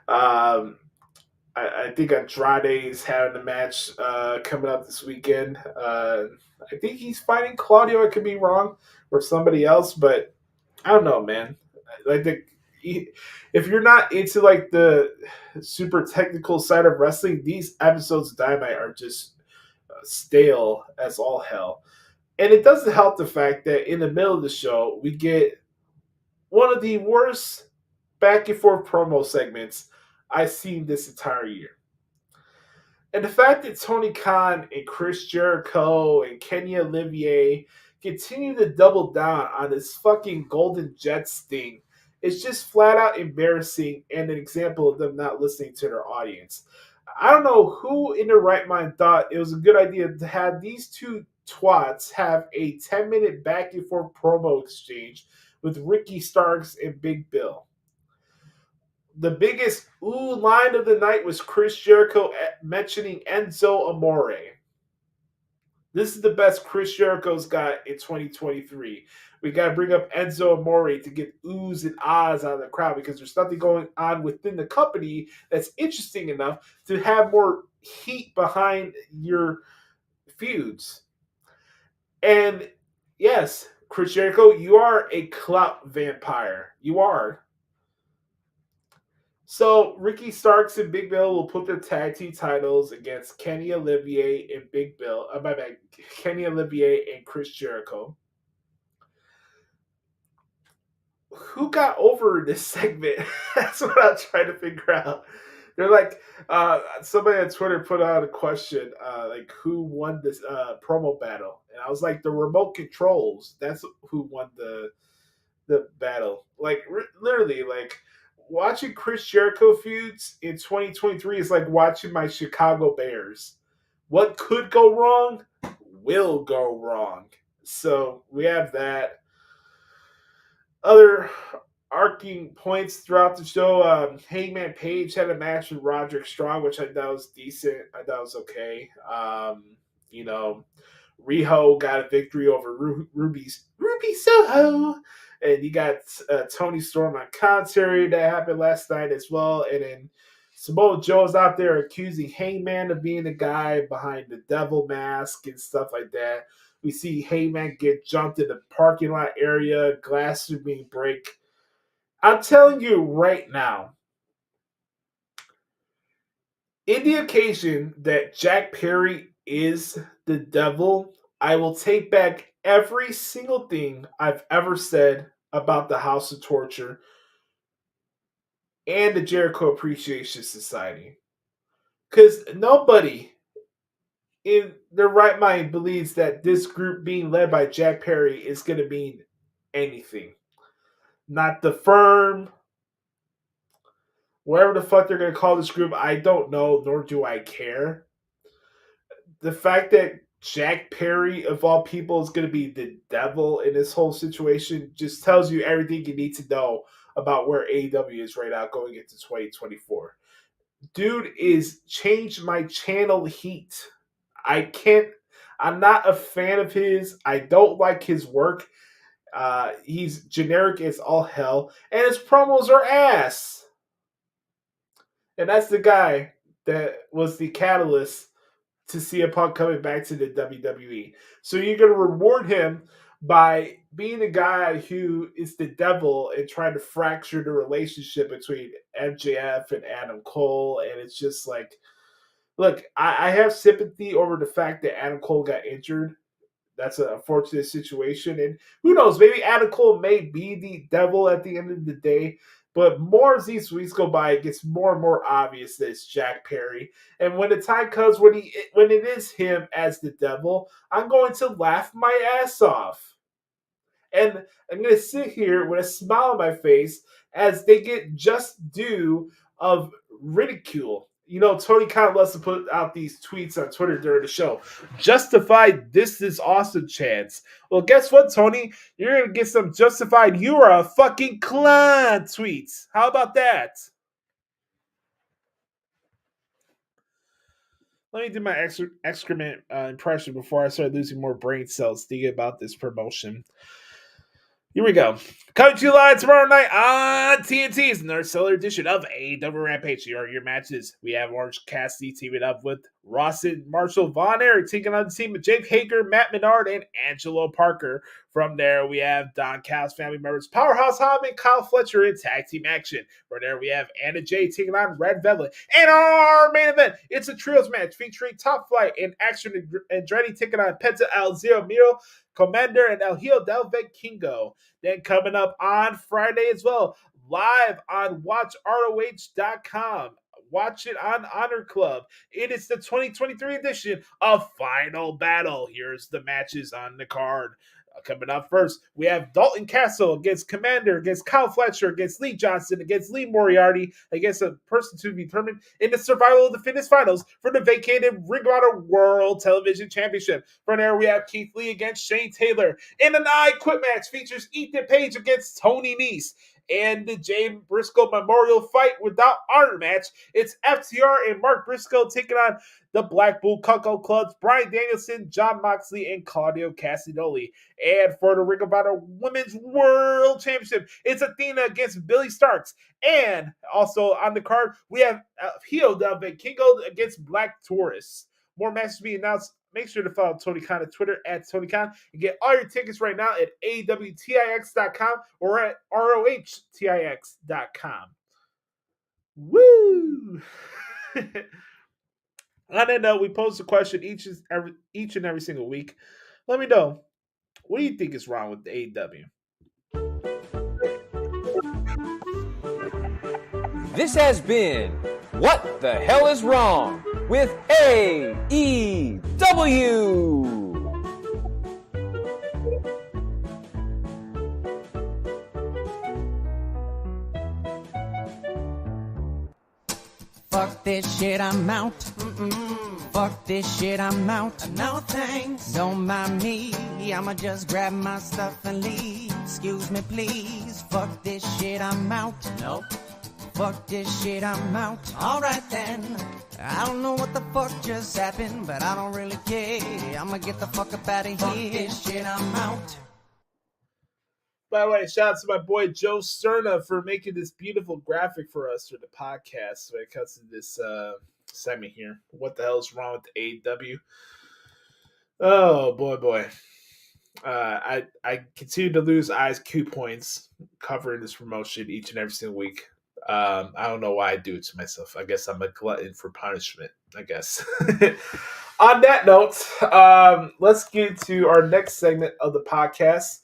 I think Andrade's having a match coming up this weekend. I think he's fighting Claudio. I could be wrong, or somebody else, but I don't know, man. Like, if you're not into like the super technical side of wrestling, these episodes of Dynamite are just stale as all hell. And it doesn't help the fact that in the middle of the show, we get one of the worst back and forth promo segments I've seen this entire year. And the fact that Tony Khan and Chris Jericho and Kenny Olivier continue to double down on this fucking Golden Jets thing is just flat out embarrassing and an example of them not listening to their audience. I don't know who in their right mind thought it was a good idea to have these two twats have a 10-minute back and forth promo exchange with Ricky Starks and Big Bill. The biggest ooh line of the night was Chris Jericho mentioning Enzo Amore. This is the best Chris Jericho's got in 2023. We got to bring up Enzo Amore to get oohs and ahs out of the crowd because there's nothing going on within the company that's interesting enough to have more heat behind your feuds. And yes, Chris Jericho, you are a clout vampire. You are. So Ricky Starks and Big Bill will put their tag team titles against Kenny Olivier and Big Bill. Kenny Olivier and Chris Jericho. Who got over this segment? That's what I'm trying to figure out. They're like, somebody on Twitter put out a question, like, who won this promo battle? And I was like, the remote controls. That's who won the battle. Like, literally, like, watching Chris Jericho feuds in 2023 is like watching my Chicago Bears. What could go wrong will go wrong. So we have that. Other arcing points throughout the show. Hangman Page had a match with Roderick Strong, which I thought was decent. I thought was okay. Riho got a victory over Ruby Soho. And you got Tony Storm on commentary that happened last night as well. And then Samoa Joe's out there accusing Hangman of being the guy behind the devil mask and stuff like that. We see Hangman get jumped in the parking lot area, glasses being break. I'm telling you right now, in the occasion that Jack Perry is the devil, I will take back every single thing I've ever said about the House of Torture and the Jericho Appreciation Society. Because nobody in their right mind believes that this group being led by Jack Perry is going to mean anything. Not the Firm, whatever the fuck they're going to call this group, I don't know, nor do I care. The fact that Jack Perry, of all people, is going to be the devil in this whole situation just tells you everything you need to know about where AEW is right now going into 2024. Dude is change my channel heat. I'm not a fan of his. I don't like his work. He's generic as all hell, and his promos are ass. And that's the guy that was the catalyst to CM Punk coming back to the WWE. So you're going to reward him by being the guy who is the devil and trying to fracture the relationship between MJF and Adam Cole. And it's just like, look, I have sympathy over the fact that Adam Cole got injured. That's an unfortunate situation. And who knows, maybe Adam Cole may be the devil at the end of the day. But more as these weeks go by, it gets more and more obvious that it's Jack Perry. And when the time comes when it is him as the devil, I'm going to laugh my ass off. And I'm going to sit here with a smile on my face as they get just due of ridicule. You know, Tony Khan loves to put out these tweets on Twitter during the show. Justified, this is awesome chants. Well, guess what, Tony? You're going to get some justified, you are a fucking CLAHN tweets. How about that? Let me do my excrement impression before I start losing more brain cells thinking about this promotion. Here we go. Coming to you live tomorrow night on TNT is another stellar edition of AEW Rampage. Here are your matches. We have Orange Cassidy teaming up with Rawson, Marshall, Von Erich taking on the team of Jake Hager, Matt Menard, and Angelo Parker. From there, we have Don Callis family members Powerhouse Hobb and Kyle Fletcher in tag team action. From there, we have Anna Jay taking on Red Velvet. And our main event, it's a trios match featuring Top Flight and Action Andretti taking on Penta El Zero Miro, Commander, and El Hijo del Vikingo. Then coming up on Friday as well, live on WatchROH.com. Watch it on Honor Club. It is the 2023 edition of Final Battle. Here's the matches on the card. Coming up first, we have Dalton Castle against Commander, against Kyle Fletcher, against Lee Johnson, against Lee Moriarty, against a person to be determined in the Survival of the Fittest Finals for the vacated Ring of Honor World Television Championship. From there, we have Keith Lee against Shane Taylor. In an I Quit match features Ethan Page against Tony Nese. And the Jay Briscoe Memorial Fight Without Honor match, it's FTR and Mark Briscoe taking on the Black Bull Cuckold Clubs, Bryan Danielson, Jon Moxley, and Claudio Castagnoli. And for the Ring of Honor Women's World Championship, it's Athena against Billy Starks. And also on the card, we have Hijo del Vikingo against Black Taurus. More matches to be announced. Make sure to follow Tony Khan on Twitter at Tony Khan and get all your tickets right now at AWTIX.com or at ROHTIX.com. Woo! On that note, we post a question each and every single week. Let me know, what do you think is wrong with the AEW? This has been What the Hell is Wrong with AEW. Fuck this shit, I'm out. Fuck this shit, I'm out. No thanks. Don't mind me, I'ma just grab my stuff and leave. Excuse me, please. Fuck this shit, I'm out. Nope. Fuck this shit, I'm out. Alright then. I don't know what the fuck just happened, but I don't really care. I'ma get the fuck up out of here. Fuck this shit, I'm out. By the way, shout out to my boy Joe Sterna for making this beautiful graphic for us for the podcast when it comes to this segment here. What the hell is wrong with the AEW? Oh, boy. I continue to lose IQ points covering this promotion each and every single week. I don't know why I do it to myself. I guess I'm a glutton for punishment, I guess. On that note, let's get to our next segment of the podcast,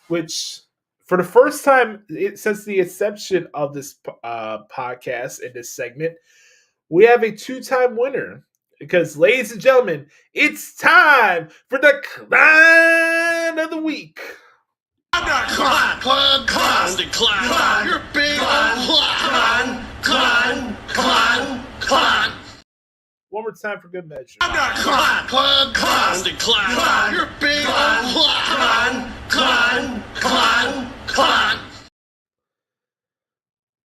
which for the first time since the inception of this podcast in this segment, we have a two-time winner. Because, ladies and gentlemen, it's time for the CLAHN of the week. I'm not CLAHN. You're big CLAHN. One more time for good measure. I'm not CLAHN. You're big CLAHN.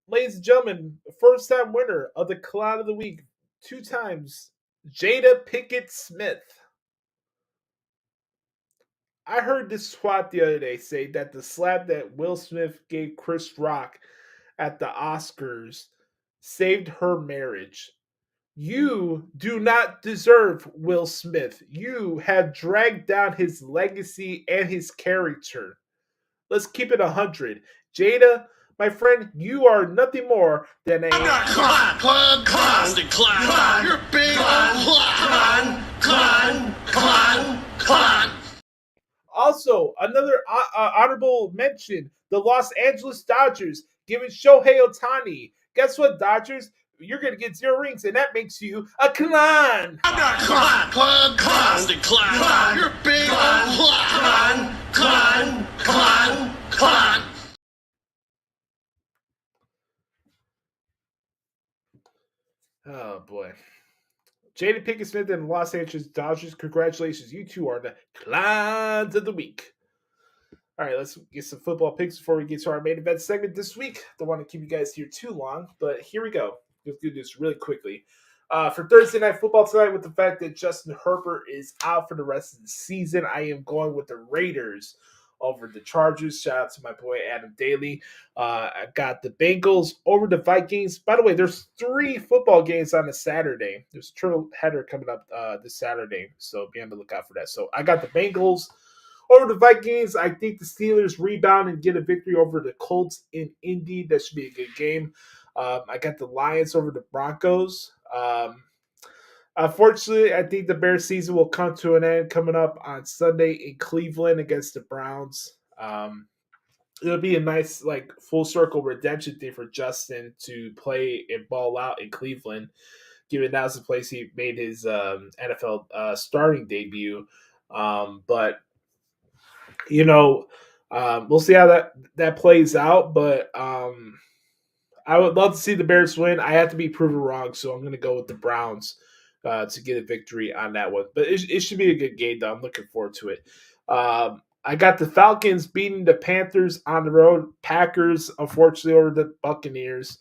Ladies and gentlemen, first time winner of the CLAHN of the week, 2 times, Jada Pinkett Smith. I heard this squad the other day say that the slap that Will Smith gave Chris Rock at the Oscars saved her marriage. You do not deserve Will Smith. You have dragged down his legacy and his character. Let's keep it 100. Jada, my friend, you are nothing more than a... I'm not CLAHN. You're big CLAHN. Also, another honorable mention, the Los Angeles Dodgers giving Shohei Ohtani. Guess what, Dodgers? You're going to get 0 rings, and that makes you a CLAHN. I'm not CLAHN. You're big CLAHN. Oh, boy. Jada Pinkett Smith and the Los Angeles Dodgers, congratulations. You two are the CLAHNs of the week. All right, let's get some football picks before we get to our main event segment this week. Don't want to keep you guys here too long, but here we go. Let's do this really quickly. For Thursday Night Football tonight, with the fact that Justin Herbert is out for the rest of the season, I am going with the Raiders over the Chargers. Shout out to my boy Adam Daly. I got the Bengals over the Vikings. By the way, there's 3 football games on a Saturday. There's a triple header coming up this Saturday, so be on the lookout for that. So I got the Bengals over the Vikings. I think the Steelers rebound and get a victory over the Colts in Indy. That should be a good game. I got the Lions over the Broncos. Unfortunately, I think the Bears season will come to an end coming up on Sunday in Cleveland against the Browns. It'll be a nice, full circle redemption thing for Justin to play and ball out in Cleveland, given that's the place he made his NFL starting debut. But we'll see how that plays out. But I would love to see the Bears win. I have to be proven wrong, so I'm going to go with the Browns to get a victory on that one. But it should be a good game, though. I'm looking forward to it. I got the Falcons beating the Panthers on the road. Packers, unfortunately, over the Buccaneers.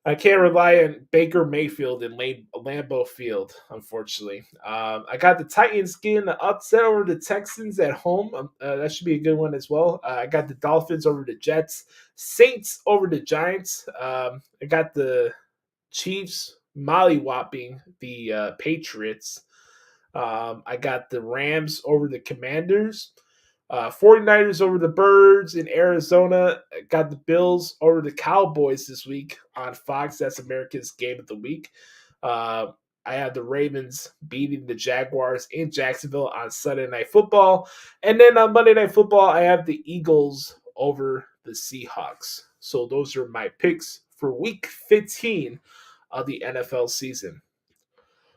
I can't rely on Baker Mayfield and Lambeau Field, unfortunately. I got the Titans getting the upset over the Texans at home. That should be a good one as well. I got the Dolphins over the Jets. Saints over the Giants. I got the Chiefs mollywopping the Patriots. I got the Rams over the Commanders. 49ers over the Birds in Arizona. Got the Bills over the Cowboys this week on Fox. That's America's Game of the Week. I had the Ravens beating the Jaguars in Jacksonville on Sunday Night Football. And then on Monday Night Football, I have the Eagles over the Seahawks. So those are my picks for Week 15 of the NFL season.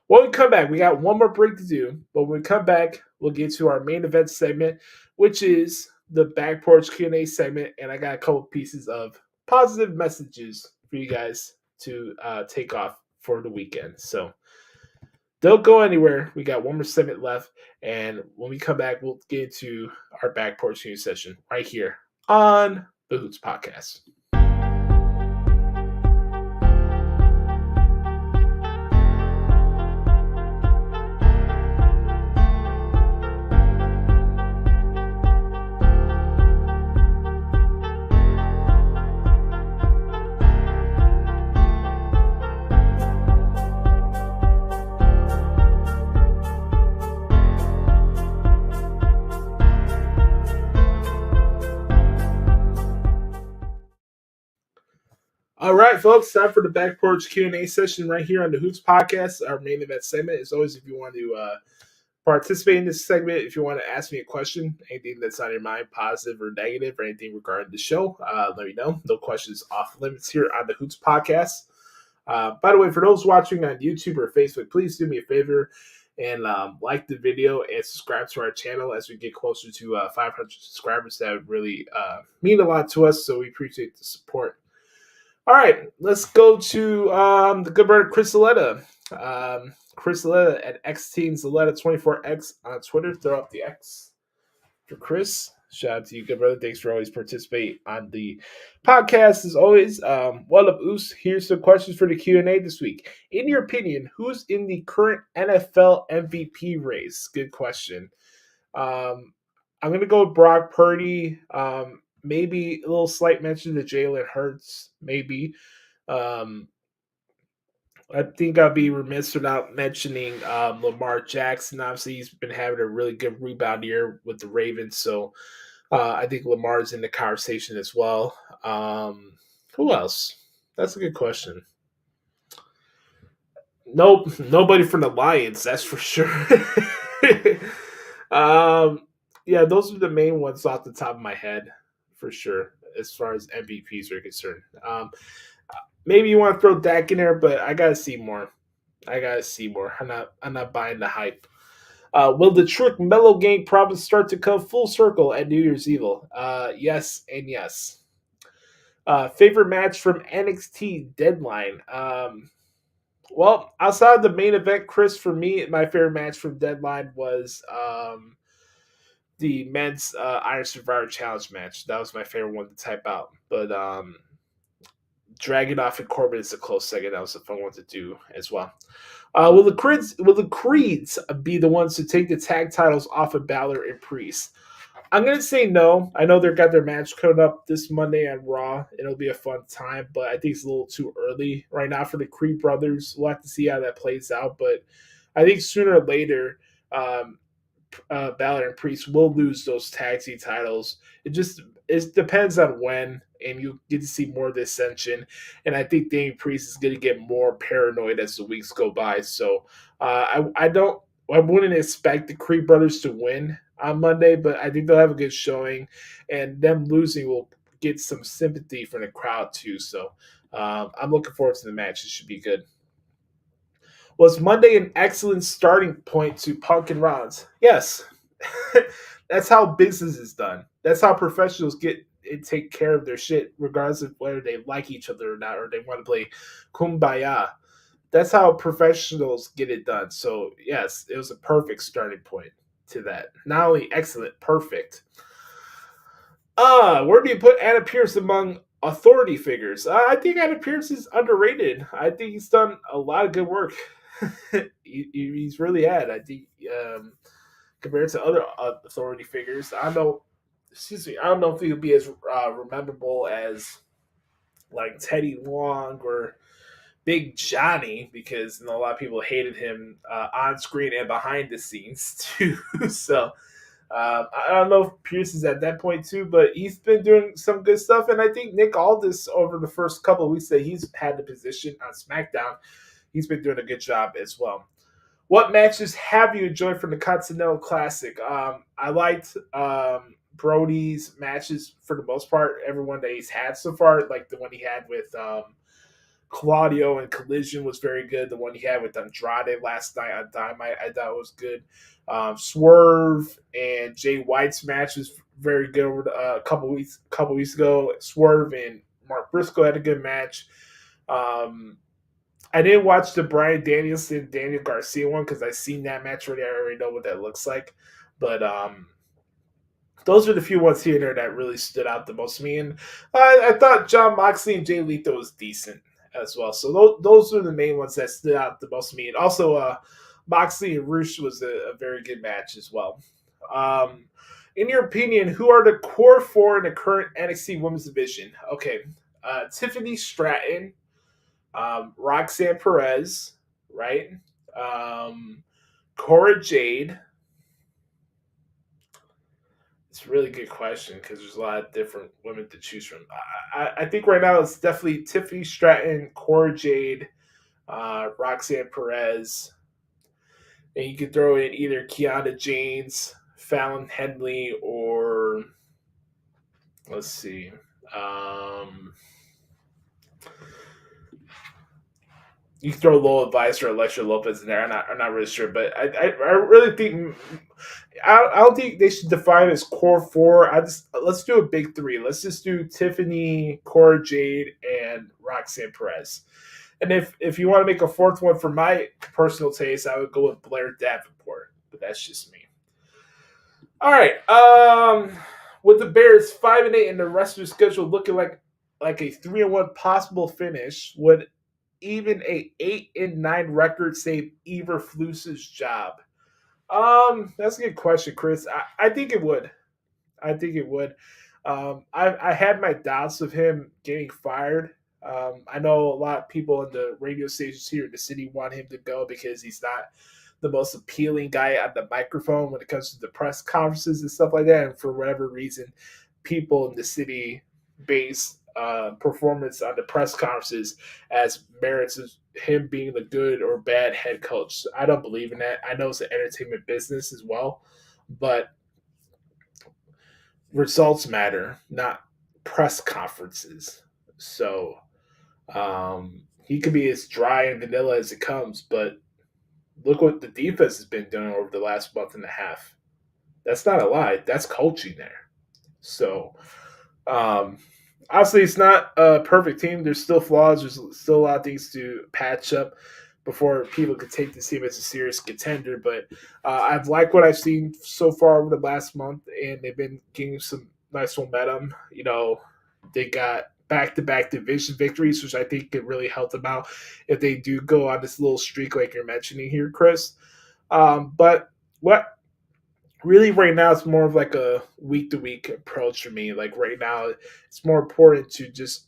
When we come back, we got one more break to do, but when we come back, we'll get to our main event segment, which is the Back Porch Q&A segment, and I got a couple pieces of positive messages for you guys to take off for the weekend. So don't go anywhere. We got one more segment left, and when we come back, we'll get into our Back Porch Q&A session right here on the Hoots Podcast. All right, folks, time for the Back Porch Q&A session right here on the Hoots Podcast, our main event segment. As always, if you want to participate in this segment, if you want to ask me a question, anything that's on your mind, positive or negative, or anything regarding the show, let me know. No questions off limits here on the Hoots Podcast. By the way, for those watching on YouTube or Facebook, please do me a favor and like the video and subscribe to our channel as we get closer to 500 subscribers. That would really mean a lot to us, so we appreciate the support. All right, let's go to the good brother Chris Zaletta. Chris Zaletta at XTeamZaletta24X on Twitter. Throw up the X for Chris. Shout out to you, good brother. Thanks for always participating on the podcast. As always, what up, Oos? Here's some questions for the Q&A this week. In your opinion, who's in the current NFL MVP race? Good question. I'm going to go with Brock Purdy. Maybe a little slight mention to Jalen Hurts, maybe. I think I'd be remiss without mentioning Lamar Jackson. Obviously, he's been having a really good rebound year with the Ravens, so I think Lamar's in the conversation as well. Who else? That's a good question. Nope, nobody from the Lions, that's for sure. Yeah, those are the main ones off the top of my head, for sure, as far as MVPs are concerned. Maybe you want to throw Dak in there, but I gotta see more. I'm not buying the hype. Will the Trick Mellow Gang problems start to come full circle at New Year's Eve? Yes and yes. Favorite match from NXT Deadline? Well, outside of the main event, Chris, for me, my favorite match from Deadline was the men's Iron Survivor Challenge match. That was my favorite one to type out. But Dragunov and Corbin is a close second. That was a fun one to do as well. Will the Creeds be the ones to take the tag titles off of Balor and Priest? I'm going to say no. I know they've got their match coming up this Monday on Raw. It'll be a fun time, but I think it's a little too early right now for the Creed brothers. We'll have to see how that plays out, but I think sooner or later, Balor and Priest will lose those tag team titles. It depends on when, and you get to see more of the Ascension. And I think Damian Priest is going to get more paranoid as the weeks go by. So I wouldn't expect the Creed brothers to win on Monday, but I think they'll have a good showing, and them losing will get some sympathy from the crowd too. So I'm looking forward to the match. It should be good. Was Monday an excellent starting point to Punk and Rollins? Yes. That's how business is done. That's how professionals get and take care of their shit, regardless of whether they like each other or not, or they want to play kumbaya. That's how professionals get it done. So, yes, it was a perfect starting point to that. Not only excellent, perfect. Where do you put Adam Pearce among authority figures? I think Adam Pearce is underrated. I think he's done a lot of good work. He's really had. I think compared to other authority figures, I don't know if he would be as memorable as like Teddy Long or Big Johnny, because a lot of people hated him on screen and behind the scenes too. So I don't know if Pierce is at that point too, but he's been doing some good stuff. And I think Nick Aldis, over the first couple of weeks that he's had the position on SmackDown, he's been doing a good job as well. What matches have you enjoyed from the Continental Classic? I liked Brody's matches for the most part. Everyone that he's had so far, like the one he had with Claudio and Collision was very good. The one he had with Andrade last night on Dynamite, I thought was good. Swerve and Jay White's match was very good over a couple weeks ago. Swerve and Mark Briscoe had a good match. I didn't watch the Bryan Danielson Daniel Garcia one because I seen that match already. I already know what that looks like, but those are the few ones here and there that really stood out the most to me. And I thought Jon Moxley and Jay Lethal was decent as well. So those are the main ones that stood out the most to me. And also Moxley and Rush was a very good match as well. In your opinion, who are the core four in the current NXT Women's Division? Okay, Tiffany Stratton, Roxanne Perez, right? Cora Jade. As It's a really good question because there's a lot of different women to choose from. I think right now it's definitely Tiffany Stratton, Cora Jade, Roxanne Perez, and you could throw in either Kiana James, Fallon Henley, or let's see. You can throw Lola Advice or Alexia Lopez in there. I'm not really sure, but I really think I don't think they should define it as core four. Let's do a big three. Let's just do Tiffany, Cora Jade, and Roxanne Perez. And if you want to make a fourth one for my personal taste, I would go with Blair Davenport. But that's just me. All right. With the Bears 5-8 and the rest of their schedule looking like a 3-1 possible finish, would even a 8-9 record save Eberflus's job? That's a good question, Chris. I think it would. I think it would. I had my doubts of him getting fired. I know a lot of people in the radio stations here in the city want him to go because he's not the most appealing guy on the microphone when it comes to the press conferences and stuff like that. And for whatever reason, people in the city base performance on the press conferences as merits him being the good or bad head coach. I don't believe in that. I know it's an entertainment business as well, but results matter, not press conferences. So he could be as dry and vanilla as it comes, but look what the defense has been doing over the last month and a half. That's not a lie. That's coaching there. So obviously, it's not a perfect team. There's still flaws. There's still a lot of things to patch up before people could take this team as a serious contender. But I've liked what I've seen so far over the last month, and they've been getting some nice momentum. You know, they got back-to-back division victories, which I think could really help them out if they do go on this little streak like you're mentioning here, Chris. But what really right now it's more of like a week-to-week approach for me. Like right now it's more important to just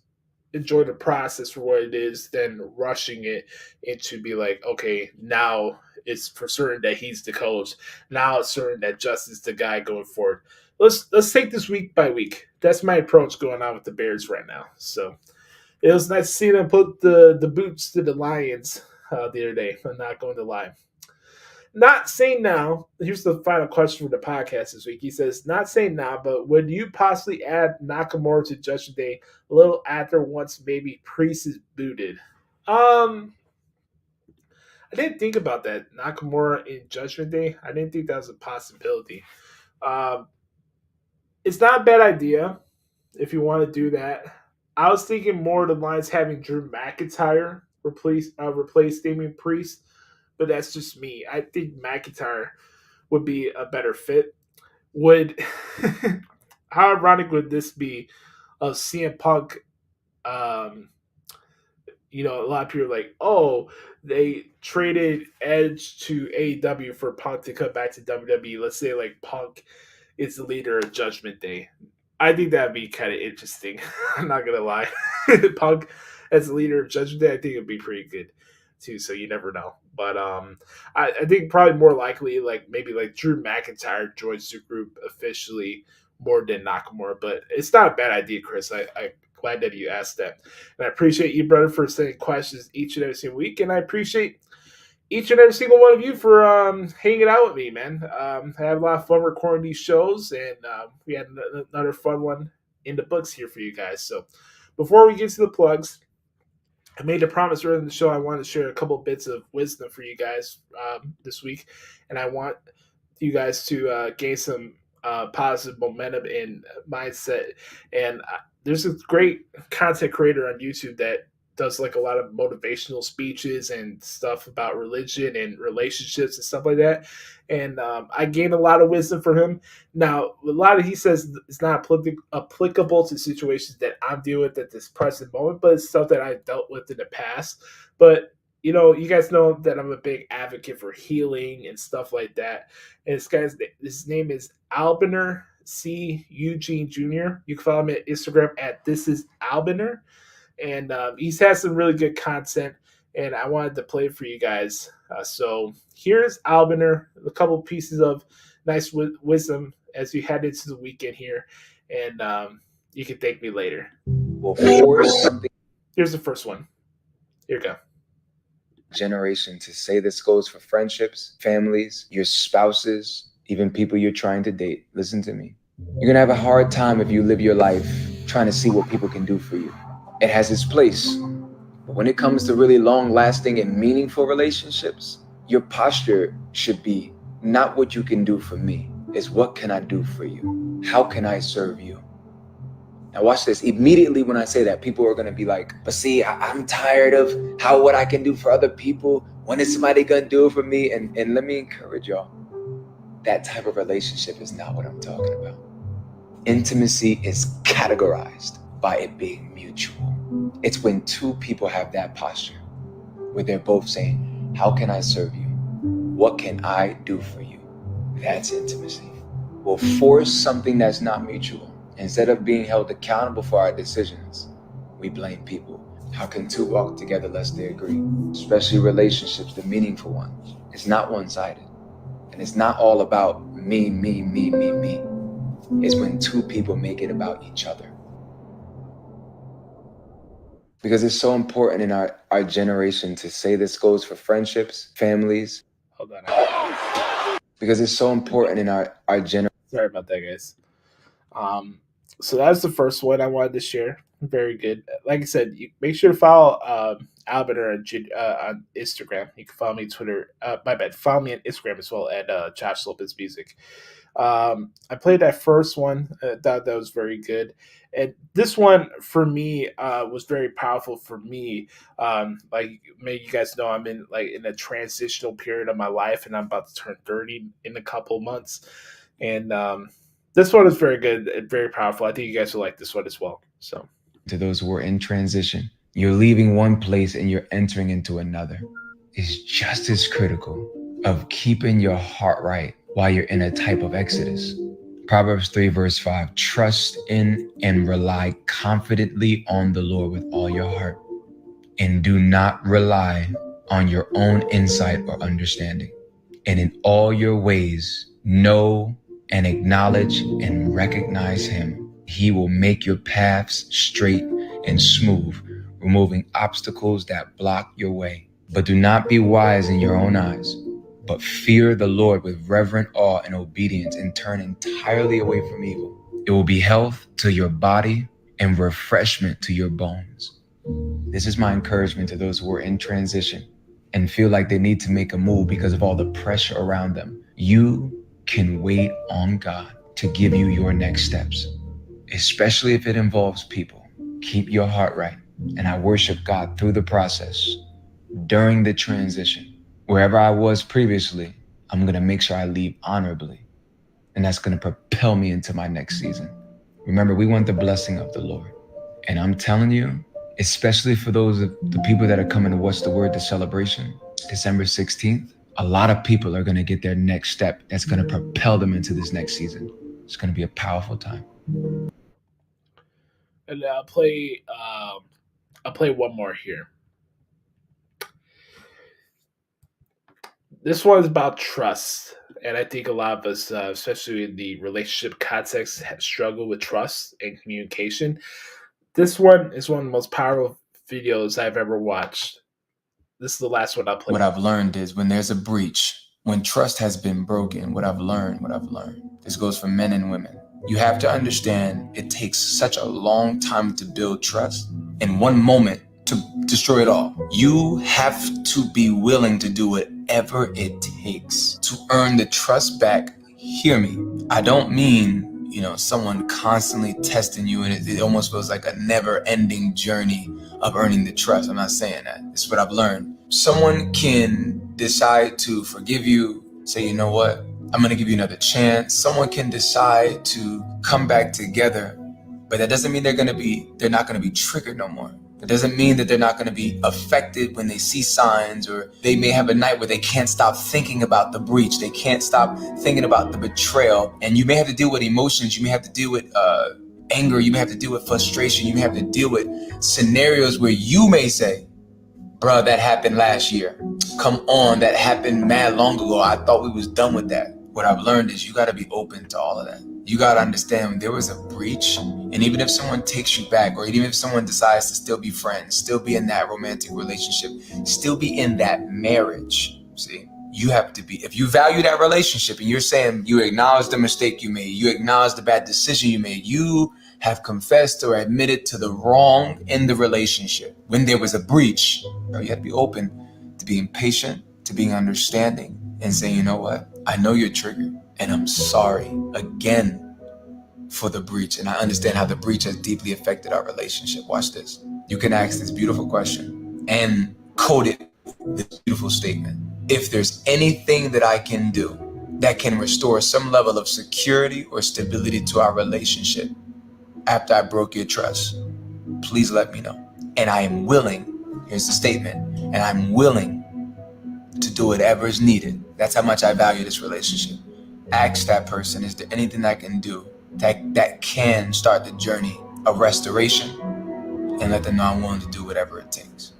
enjoy the process for what it is than rushing it into be like, okay, now it's for certain that he's the coach. Now it's certain that Justin's the guy going forward. Let's take this week by week. That's my approach going on with the Bears right now. So it was nice to see them put the boots to the Lions the other day. I'm not going to lie. Not saying now, here's the final question for the podcast this week. He says, not saying now, but would you possibly add Nakamura to Judgment Day a little after once maybe Priest is booted? I didn't think about that. Nakamura in Judgment Day. I didn't think that was a possibility. It's not a bad idea if you want to do that. I was thinking more of the lines having Drew McIntyre replace Damian Priest, but that's just me. I think McIntyre would be a better fit. How ironic would this be of CM Punk? You know, a lot of people are like, oh, they traded Edge to AEW for Punk to come back to WWE. Let's say like Punk is the leader of Judgment Day. I think that'd be kind of interesting. I'm not gonna lie. Punk as the leader of Judgment Day, I think it'd be pretty good too. So you never know. But I think probably more likely like maybe like Drew McIntyre joins the group officially more than Nakamura. But it's not a bad idea, Chris. I'm glad that you asked that. And I appreciate you, brother, for sending questions each and every single week. And I appreciate each and every single one of you for hanging out with me, man. I had a lot of fun recording these shows, and we had another fun one in the books here for you guys. So before we get to the plugs, I made a promise earlier in the show I wanted to share a couple bits of wisdom for you guys this week, and I want you guys to gain some positive momentum and mindset. And there's a great content creator on YouTube that does like a lot of motivational speeches and stuff about religion and relationships and stuff like that. And I gained a lot of wisdom from him. Now, a lot of he says it's not applicable to situations that I'm dealing with at this present moment, but it's stuff that I've dealt with in the past. But, you know, you guys know that I'm a big advocate for healing and stuff like that. And his name is Albiner C. Eugene Jr. You can follow me at Instagram at ThisIsAlbiner. And he's had some really good content, and I wanted to play it for you guys. So here's Albiner, a couple pieces of nice wisdom as we head into the weekend here, and you can thank me later. Will force something. Here's the first one. Here we go. Generation to say this goes for friendships, families, your spouses, even people you're trying to date. Listen to me. You're gonna have a hard time if you live your life trying to see what people can do for you. It has its place. But when it comes to really long-lasting and meaningful relationships, your posture should be not what you can do for me, it's what can I do for you? How can I serve you? Now watch this. Immediately when I say that, people are gonna be like, but see, I'm tired of what I can do for other people. When is somebody gonna do it for me? And let me encourage y'all, that type of relationship is not what I'm talking about. Intimacy is categorized by it being mutual. It's when two people have that posture where they're both saying, how can I serve you? What can I do for you? That's intimacy. We'll force something that's not mutual. Instead of being held accountable for our decisions, we blame people. How can two walk together lest they agree? Especially relationships, the meaningful ones. It's not one-sided. And it's not all about me. It's when two people make it about each other. Because it's so important in our generation to say this goes for friendships, families. Hold on. Because it's so important in our generation. Sorry about that, guys. So that was the first one I wanted to share. Very good. Like I said, make sure to follow Albert on Instagram. You can follow me on Twitter. Follow me on Instagram as well at Joshie Lopez Music. I played that first one. I thought that was very good. And this one, for me, was very powerful for me. Like maybe you guys know, I'm in a transitional period of my life, and I'm about to turn 30 in a couple months. And this one is very good and very powerful. I think you guys will like this one as well. So, to those who are in transition, you're leaving one place and you're entering into another. It's just as critical of keeping your heart right while you're in a type of exodus. Proverbs 3 verse 5, trust in and rely confidently on the Lord with all your heart, and do not rely on your own insight or understanding. And in all your ways, know and acknowledge and recognize him. He will make your paths straight and smooth, removing obstacles that block your way. But do not be wise in your own eyes, but fear the Lord with reverent awe and obedience, and turn entirely away from evil. It will be health to your body and refreshment to your bones. This is my encouragement to those who are in transition and feel like they need to make a move because of all the pressure around them. You can wait on God to give you your next steps, especially if it involves people. Keep your heart right. And I worship God through the process, during the transition. Wherever I was previously, I'm going to make sure I leave honorably. And that's going to propel me into my next season. Remember, we want the blessing of the Lord. And I'm telling you, especially for those of the people that are coming to What's the Word, the celebration, December 16th, a lot of people are going to get their next step that's going to propel them into this next season. It's going to be a powerful time. And I'll play one more here. This one is about trust. And I think a lot of us, especially in the relationship context, struggle with trust and communication. This one is one of the most powerful videos I've ever watched. This is the last one I'll play. What I've learned is when there's a breach, when trust has been broken, what I've learned, this goes for men and women. You have to understand it takes such a long time to build trust, in one moment to destroy it all. You have to be willing to do whatever it takes to earn the trust back. Hear me. I don't mean, someone constantly testing you and it almost feels like a never-ending journey of earning the trust. I'm not saying that. It's what I've learned. Someone can decide to forgive you, say, you know what, I'm going to give you another chance. Someone can decide to come back together, but that doesn't mean they're not going to be triggered no more. It doesn't mean that they're not going to be affected when they see signs, or they may have a night where they can't stop thinking about the breach. They can't stop thinking about the betrayal. And you may have to deal with emotions. You may have to deal with anger. You may have to deal with frustration. You may have to deal with scenarios where you may say, bruh, that happened last year. Come on, that happened mad long ago. I thought we was done with that. what I've learned is you got to be open to all of that. You got to understand when there was a breach, and even if someone takes you back, or even if someone decides to still be friends, still be in that romantic relationship, still be in that marriage, see, you have to be, if you value that relationship and you're saying you acknowledge the mistake you made, you acknowledge the bad decision you made, you have confessed or admitted to the wrong in the relationship. When there was a breach, you have to be open to being patient, to being understanding, and saying, you know what? I know you're triggered, and I'm sorry again for the breach. And I understand how the breach has deeply affected our relationship. Watch this. You can ask this beautiful question and code it with this beautiful statement. If there's anything that I can do that can restore some level of security or stability to our relationship after I broke your trust, please let me know. And I am willing, here's the statement, and I'm willing to do whatever is needed. That's how much I value this relationship. Ask that person, is there anything I can do that can start the journey of restoration, and let them know I'm willing to do whatever it takes.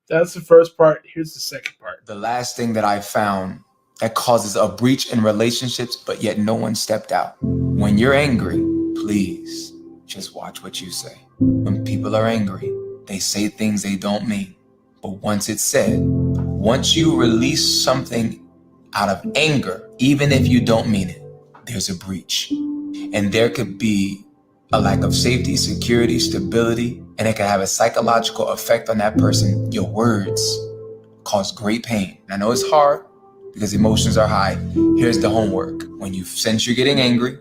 That's the first part. Here's the second part. The last thing that I found that causes a breach in relationships, but yet no one stepped out. When you're angry, please just watch what you say. When people are angry, they say things they don't mean. But once it's said, once you release something out of anger, even if you don't mean it, there's a breach. And there could be a lack of safety, security, stability, and it can have a psychological effect on that person. Your words cause great pain. I know it's hard because emotions are high. Here's the homework. When you sense you're getting angry,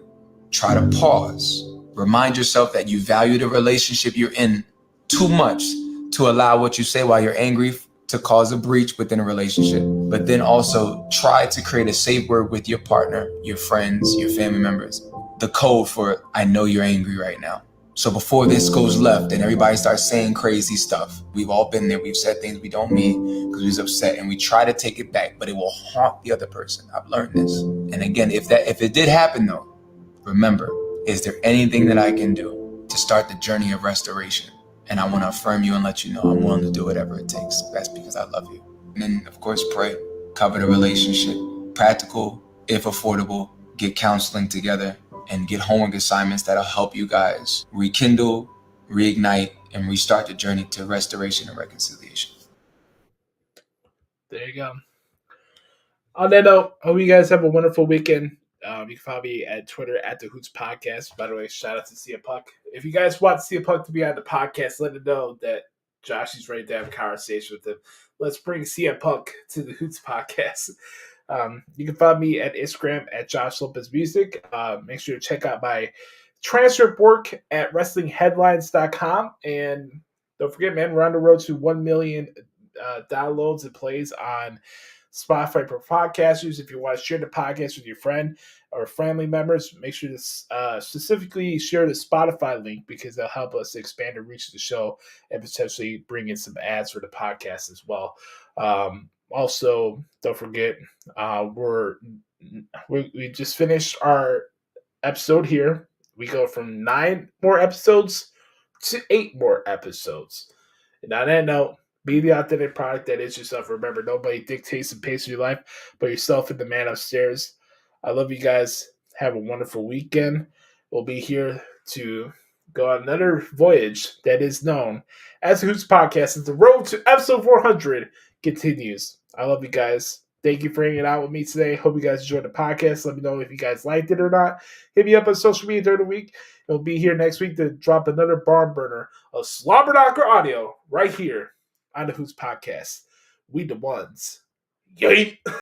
try to pause. Remind yourself that you value the relationship you're in too much to allow what you say while you're angry to cause a breach within a relationship. But then also try to create a safe word with your partner, your friends, your family members. The code for, I know you're angry right now. So before this goes left and everybody starts saying crazy stuff, we've all been there. We've said things we don't mean because we was upset, and we try to take it back, but it will haunt the other person. I've learned this. And again, if it did happen though, remember, is there anything that I can do to start the journey of restoration? And I want to affirm you and let you know I'm willing to do whatever it takes. That's because I love you. And then, of course, pray. Cover the relationship. Practical, if affordable. Get counseling together and get homework assignments that'll help you guys rekindle, reignite, and restart the journey to restoration and reconciliation. There you go. On that note, I hope you guys have a wonderful weekend. You can follow me at Twitter at the Hoots Podcast. By the way, shout out to CM Punk. If you guys want CM Punk to be on the podcast, let him know that Joshie's ready to have a conversation with him. Let's bring CM Punk to the Hoots Podcast. You can follow me at Instagram at Joshie Lopez Music. Make sure to check out my transcript work at WrestlingHeadlines.com. And don't forget, man, we're on the road to 1 million downloads and plays on Spotify for podcasters. If you want to share the podcast with your friend or family members, make sure to specifically share the Spotify link, because they'll help us expand the reach of the show and potentially bring in some ads for the podcast as well. Also, don't forget, we just finished our episode here. We go from 9 more episodes to 8 more episodes. And on that note, be the authentic product that is yourself. Remember, nobody dictates the pace of your life but yourself and the man upstairs. I love you guys. Have a wonderful weekend. We'll be here to go on another voyage that is known as the Hoots Podcast, as the road to episode 400 continues. I love you guys. Thank you for hanging out with me today. Hope you guys enjoyed the podcast. Let me know if you guys liked it or not. Hit me up on social media during the week. We'll be here next week to drop another barn burner of Slobber Knocker audio right here on the Hoots Podcast. We the ones. Yay!